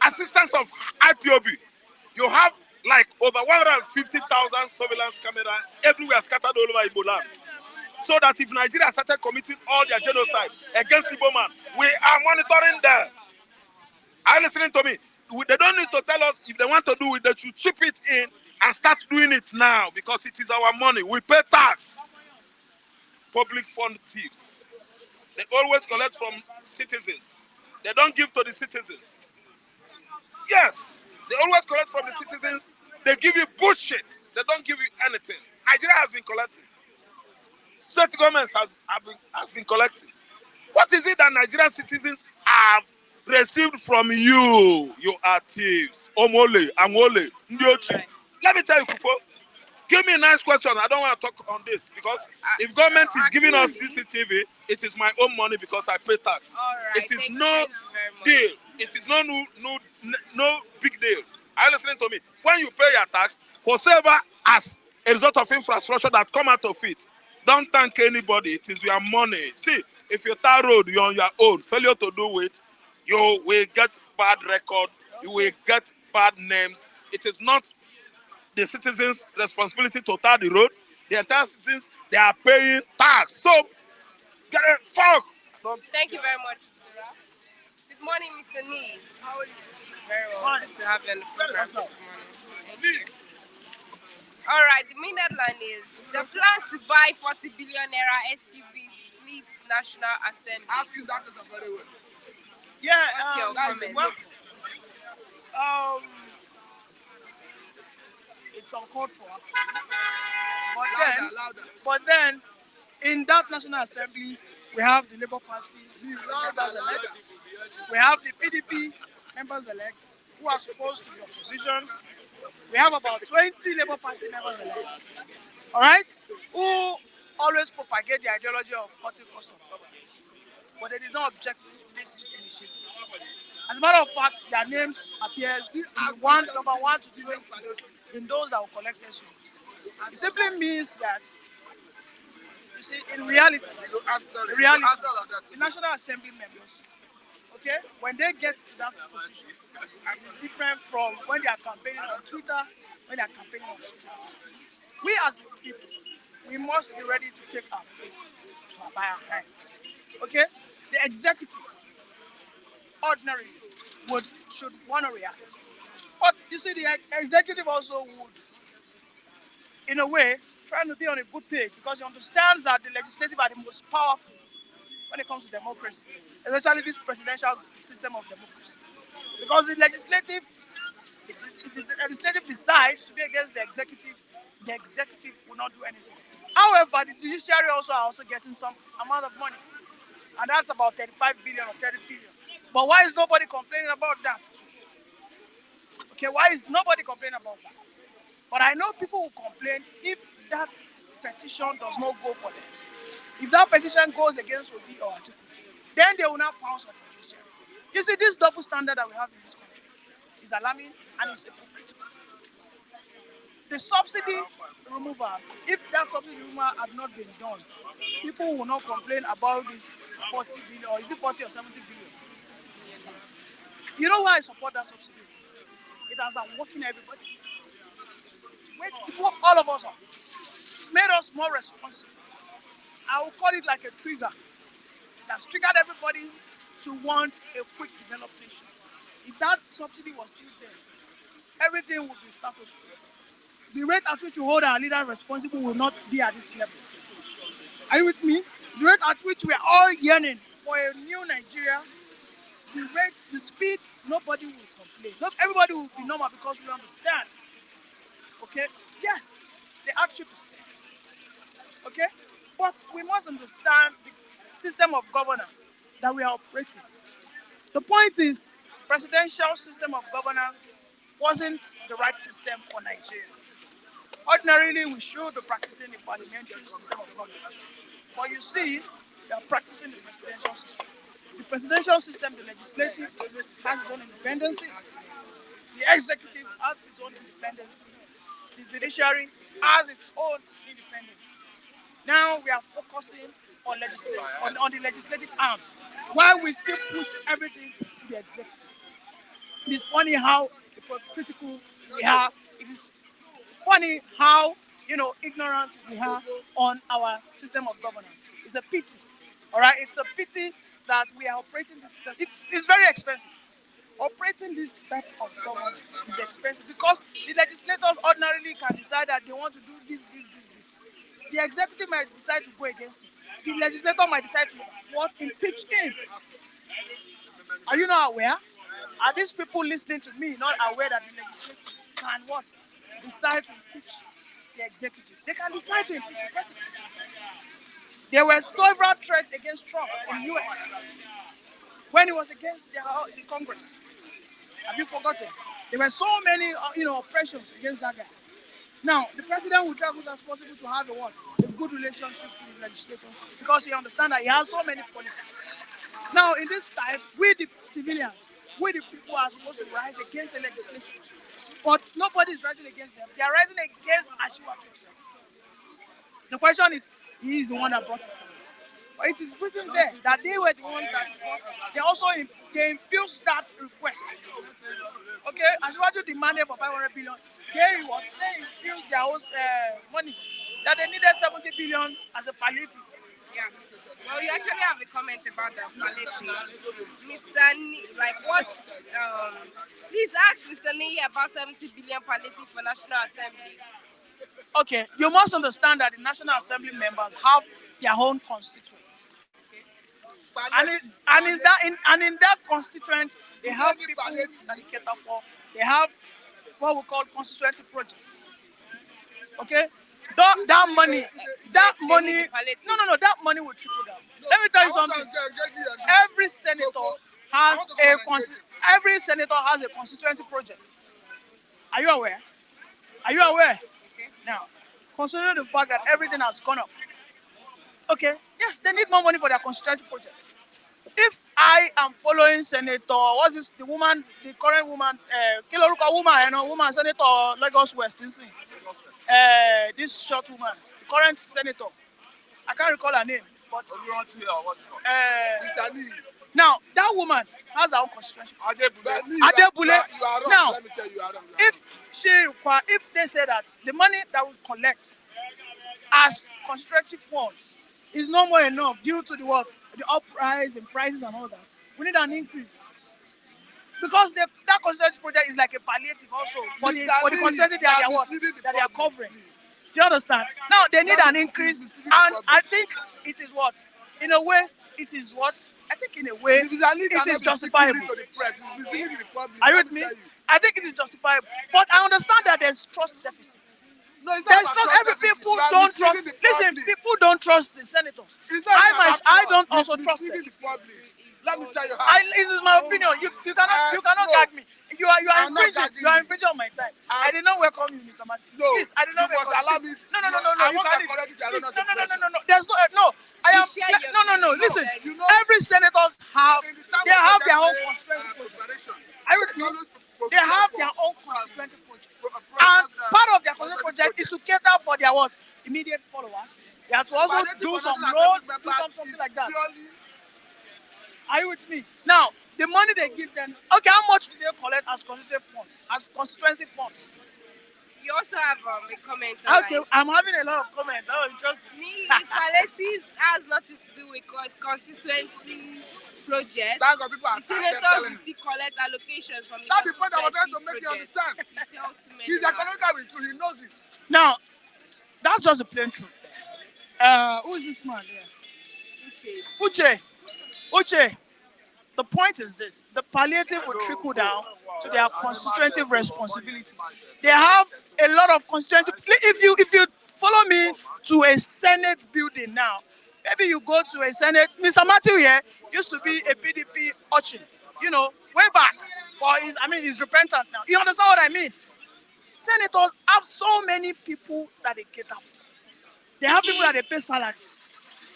assistance of IPOB, you have like over 150,000 surveillance cameras everywhere scattered all over Igbo land. So that if Nigeria started committing all their genocide against Igbo man, we are monitoring them. Are you listening to me? They don't need to tell us if they want to do it, they should chip it in and start doing it now because it is our money. We pay tax. Public fund thieves. They always collect from citizens. They don't give to the citizens. Yes, they always collect from the citizens. They give you bullshit. They don't give you anything. Nigeria has been collecting. State governments has been collecting. What is it that Nigerian citizens have received from you? You are thieves. Omole, Angole, Ndiochi. Let me tell you, Kupo. Give me a nice question. I don't want to talk on this because if government is giving us CCTV, it is my own money because I pay tax. Right, it is no deal. It is no big deal. Are you listening to me? When you pay your tax, whatsoever as a result of infrastructure that come out of it, Don't thank anybody. It is your money. See, if you tar road, you're on your own. Failure to do it, you will get bad record. You will get bad names. It is not the citizens' responsibility to tar the road. The entire citizens, they are paying tax. So, get it, fuck. Thank you very much, Zura. Good morning, Mr. Nee. How are you? Very well. Good to have you on the program this morning. Thank you. All right, the main headline is the plan to buy 40 billion naira SUV splits National Assembly. Asking that question very well. Yeah, What's your comment? Well, it's uncalled for. But then, in that National Assembly, we have the Labour Party members elect, we have the PDP members elect who are supposed to be oppositions. We have about 20 Labour Party members elect, all right, who always propagate the ideology of cutting cost of government. But they did not object to this initiative. As a matter of fact, their names appears in number 1 to 20 in those that will collect SUVs. It simply means that, you see, in reality, the National Assembly members, okay, when they get to that position, it's different from when they are campaigning on Twitter, when they are campaigning on the streets. We as people, we must be ready to take our faith by our hand. Okay? The executive, ordinarily, should want to react. But you see, the executive also would, in a way, trying to be on a good page because he understands that the legislative are the most powerful when it comes to democracy, especially this presidential system of democracy. Because the legislative decides to be against the executive will not do anything. However, the judiciary are also getting some amount of money, and that's about 35 billion or 30 billion. But why is nobody complaining about that? Okay, why is nobody complaining about that? But I know people will complain if that petition does not go for them. If that petition goes against Obi or Atiku, then they will not pounce on the judiciary. You see, this double standard that we have in this country is alarming and it's hypocritical. The subsidy removal, if that subsidy removal had not been done, people will not complain about this 40 billion, or is it 40 or 70 billion? You know why I support that subsidy? It has awakened everybody. It woke all of us up. Made us more responsible. I will call it like a trigger. It has triggered everybody to want a quick developed nation. If that subsidy was still there, everything would be status quo. The rate at which we hold our leaders responsible will not be at this level. Are you with me? The rate at which we are all yearning for a new Nigeria, the speed, nobody will complain. Not everybody will be normal because we understand. Okay? Yes, the hardship is there. Okay? But we must understand the system of governance that we are operating. The point is, presidential system of governance wasn't the right system for Nigerians. Ordinarily, we should be practicing the parliamentary system of governance. But you see, they are practicing the presidential system. The presidential system, the legislative has its own independence. The executive has its own independence. The judiciary has its own independence. Now we are focusing on the legislative arm, while we still push everything to the executive. It is funny how critical we are. It is funny how ignorant we are on our system of governance. It's a pity. All right, it's a pity that we are operating this system. It's very expensive. Operating this type of government is expensive because the legislators ordinarily can decide that they want to do this. The executive might decide to go against it. The legislator might decide to impeach him. Are you not aware? Are these people listening to me not aware that the legislature can decide to impeach the executive? They can decide to impeach the president. There were several threats against Trump in the US when he was against the Congress. Have you forgotten? There were so many oppressions against that guy. Now, the president will try as much as possible to have a good relationship with the legislature because he understands that he has so many policies. Now, in this time, we the civilians, we the people are supposed to rise against the legislature. But nobody is rising against them. They are rising against Ashiwa. The question is, he is the one that brought it forward. But it is written there that they were the ones that they also they infused that request. Okay, as well as demanded for 500 billion, they infused their own money that they needed 70 billion as a palliative. Yeah. Well, you actually have a comment about the palliative. Mr. Like what? Please ask Mr. Ni about 70 billion palliative for National Assemblies. Okay, you must understand that the National Assembly members have their own constituents. And in that constituent, they have people that they cater for. They have what we call constituency projects. Okay, that money, that money will trickle down. Let me tell you something. Every senator has a constituency project. Are you aware? Are you aware? Now, considering the fact that everything has gone up, okay, yes, they need more money for their constituency project. If I am following Senator, what's this? The current woman, woman, Senator Lagos West, this short woman, the current senator, I can't recall her name, but now that woman has her own constituency. Adebule. Now, let me tell you, if they say that the money that we collect as constituency funds is no more enough due to the uprise in prices and all that, we need an increase. Because that constituency project is like a palliative also for the constituency that they are covering. Do you understand? Now they need an increase, and I think it is what? In a way, it is what? I think in a way, it is justifiable. Are you with me? I think it is justifiable. But I understand that there's trust deficit. No, it's there's not trust. about People don't trust. Listen, people don't trust the senators. I don't also trust them. Let me tell you how. It is my opinion. You cannot gag me. You are infringing on my time. I did not welcome you, Mr. Matthew. No, please, I did not welcome allow you. me. No. I You want can't. to correct this. I don't know. No. There's no. I am. No. Listen. Every senators have. They have their own constituency project. They have their own constituency project. And part of their constituency project is to cater for their what? Immediate followers. They have to also do some roads, do something like that. Are you with me? Now, the money they give them, okay, how much do they collect as constituency funds? You also have a comment. Okay, I'm having a lot of comments. Oh, interesting. The palliatives has nothing to do with constituency project. The senators will still collect allocations from the That's the point I was trying to make you understand. He's economically true. He knows it. Now, that's just the plain truth. Who is this man here? Uche. The point is this: the palliative will trickle down to their constitutive responsibilities. They have a lot of constituency. If you follow me to a Senate building now, maybe you go to a Senate. Mr. Matthew here used to be a PDP urchin, way back. But he's repentant now. You understand what I mean? Senators have so many people that they cater for. They have people that they pay salaries.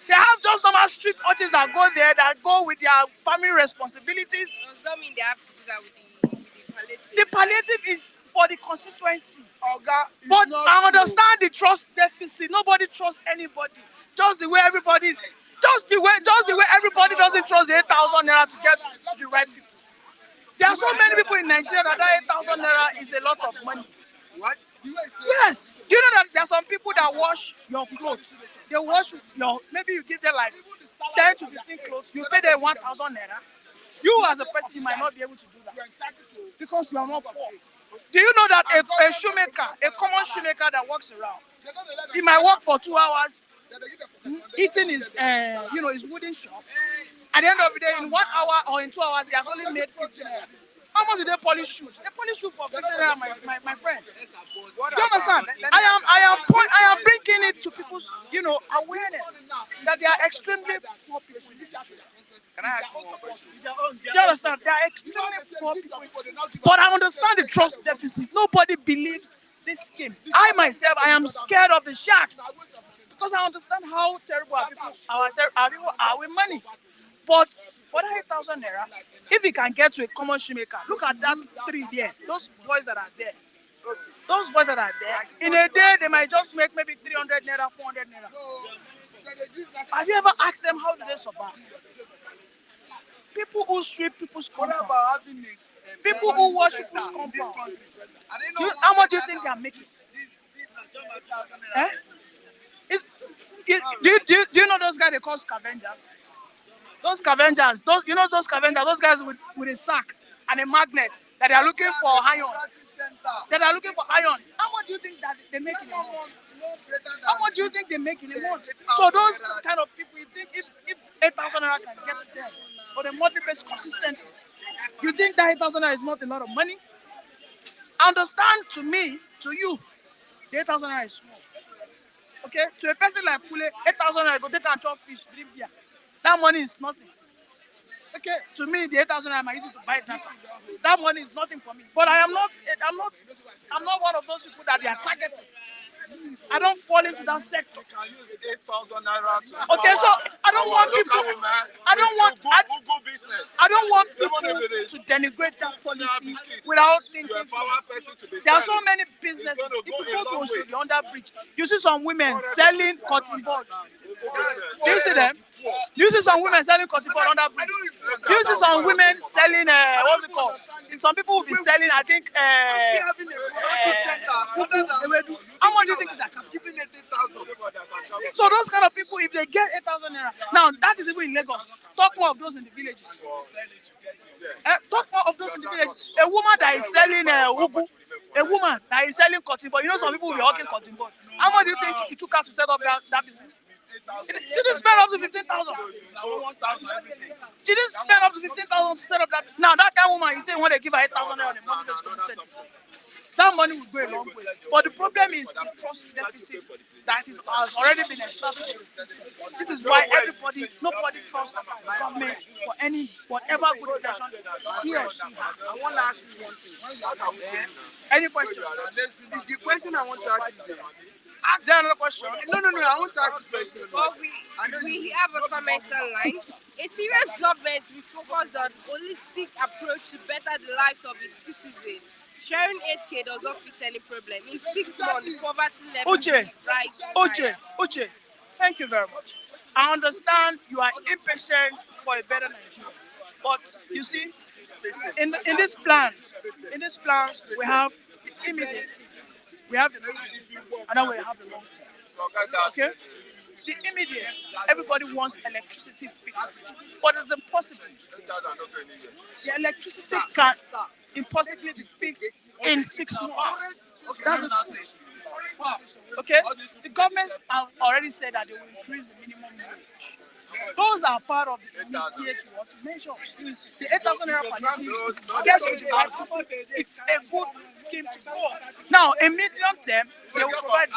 They have just normal street urchins that go there, that go with their family responsibilities. Does that mean they have to do that with the palliative? The palliative is for the constituency. But I understand the trust deficit. Nobody trusts anybody. Just the way everybody doesn't trust the 8,000 naira to get to the right people. There are so many people in Nigeria that 8,000 naira is a lot of money. What? Yes. Do you know that there are some people that wash your clothes? They wash maybe you give them like 10 to 15 clothes, you pay them 1,000 naira. You as a person, you might not be able to do that because you are not poor. Do you know that a shoemaker, a common shoemaker that walks around, he might work for 2 hours, eating his wooden shop. At the end of the day, in 1 hour or in 2 hours, he has only made 15 naira. How much do they polish shoes? They polish shoes for 15 naira, my friend. Do you understand? I am bringing it to people's, awareness that they are extremely poor people. Can I ask you one question? Do you understand? They are extremely poor people. But I understand the trust deficit. Nobody believes this scheme. I myself, I am scared of the sharks because I understand how terrible our people are with money. But for that 8,000 naira, if we can get to a common shoemaker, look at that 3 there. Those boys that are there. In a day, they might just make maybe 300 naira, 400 naira. Have you ever asked them how do they survive? People who sweep people's What compound, about having this? people who wash people's In this compound. country. Are they You, not how much wanted do you that think they now? are making? Naira. Eh? Do you know those guys they call scavengers? Those scavengers, those scavengers, those guys with a sack and a magnet that they are looking for iron. That are looking for iron. How much do you think that they make in a month? How much do you think they make in a month? So those kind of people, you think if 8,000 naira can get them for the monthly base consistently, you think that 8,000 naira is not a lot of money? Understand to me, to you, the 8,000 naira is small. Okay, to a person like Kule, 8,000 naira go take and chop fish, drink beer. That money is nothing. Okay, to me, the 8,000 naira I might use it to buy that. That money is nothing for me. But I'm not one of those people that they are targeting. I don't fall into that sector. You can use 8,000 naira to Okay, so I don't want people. I don't want. Google business. I don't want Even people if it is to denigrate that policy biscuits, without you thinking. empower person to be There are so selling. many businesses. It's If gonna you go a go to long way. Oshodi under bridge, you see some women selling cotton bud. Do you see them? Do you see some women selling cotton bud under bridge? Do you see some women selling what's it called? Some people will be selling, I think, Having a productive center. ewedu. How much do you think is that? Giving 80,000. So those kind of people, if they get 8,000 naira, now that is even in Lagos. Talk more of those in the villages. Talk more of those in the villages. A woman that is selling ugu, a woman that is selling cotton bud. You know some people will be hawking cotton bud. How much do you think it took her to set up that business? She didn't spend up to 15,000. She didn't spend up to 15,000 to set up that. Now that kind of woman, you say when they give her 8,000 naira on a monthly basis, that money will go a long way. But the problem is the trust deficit that has already been established in the system. This is why nobody trusts the government for whatever good intention he or she has. I want to ask you one thing. Any question? See, the question I want to ask is, Is there another question? no, I want to ask you a question. But we have a comment online. A serious government will focus on holistic approach to better the lives of its citizens. Sharing 8K does not fix any problem. In 6 months, poverty level Uche, rise. Uche, thank you very much. I understand you are impatient for a better Nigeria. But you see, in this plan, we have the immediate, we have the medium, and then we have the long term. Okay? The immediate, everybody wants electricity fixed, but it's impossible. The electricity can impossibly be fixed in 6 months. Okay? The government have already said that they will increase the minimum wage. Those are part of the immediate measures. The 8,000 naira per day, guess what? It's a good scheme to go. Now, in medium term, they will provide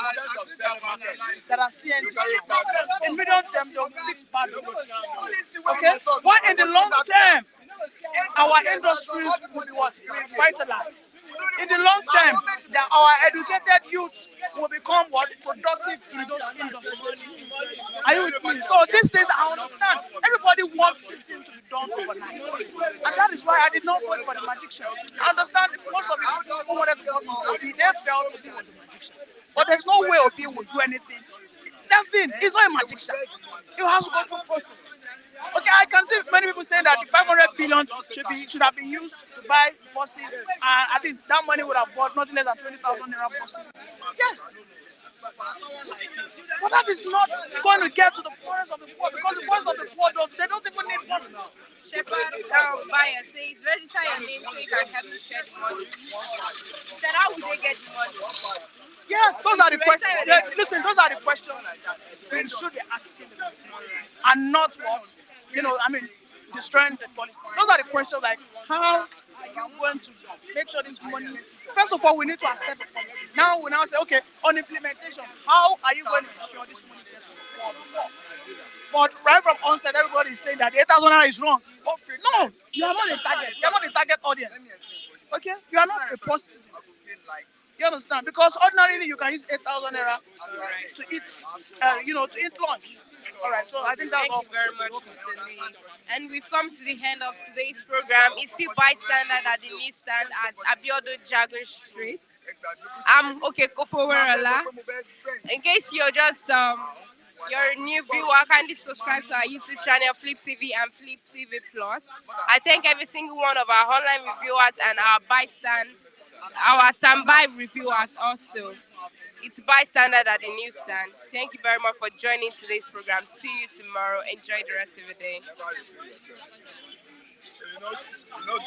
that are CNG. In medium term, they will fix bad roads. Okay? But in the long term, our industries will be what? Vitalized. In the long term, our educated youth will become what? Productive in those industries. Are you with me? So these things I understand. Everybody wants this thing to be done overnight. And that is why I did not vote for the magic show. I understand most of the people who wanted to vote for Obi, they felt Obi was a magic show. But there's no way Obi will do anything. Nothing. It's not a magic show. You have to go through processes. Okay, I can see many people saying that the 500 billion should have been used to buy buses, and at least that money would have bought nothing less than 20,000 naira buses. Yes, but that is not going to get to the poorest of the poor because the poorest of the poor they don't even need buses. Shepherd buyer says, register your name so you can help me share the money. He said, how would they get the money? Yes, those are the questions. Listen, those are the questions we should be asking them, and not what destroying the policy. Those are the questions like how are you going to make sure this money? First of all, we need to accept the policy. Now we say, okay, on implementation, how are you going to ensure this money gets to the poor? But right from onset, everybody is saying that the 8,000 naira is wrong. No, you are not a target. You are not a target audience. Okay, you are not a post. You understand? Because ordinarily you can use 8,000 naira to eat, to eat lunch. All right, so I think that's all. Thank you very much, Mr. Lee. And we've come to the end of today's program. It's still bystander at the newsstand at Abiodo Jagun Street. I'm Kofowerala. In case you're just you're a new viewer, kindly subscribe to our YouTube channel, Flip TV and Flip TV Plus. I thank every single one of our online reviewers and our standby reviewers also. It's bystander at the newsstand. Thank you very much for joining today's program. See you tomorrow. Enjoy the rest of the day.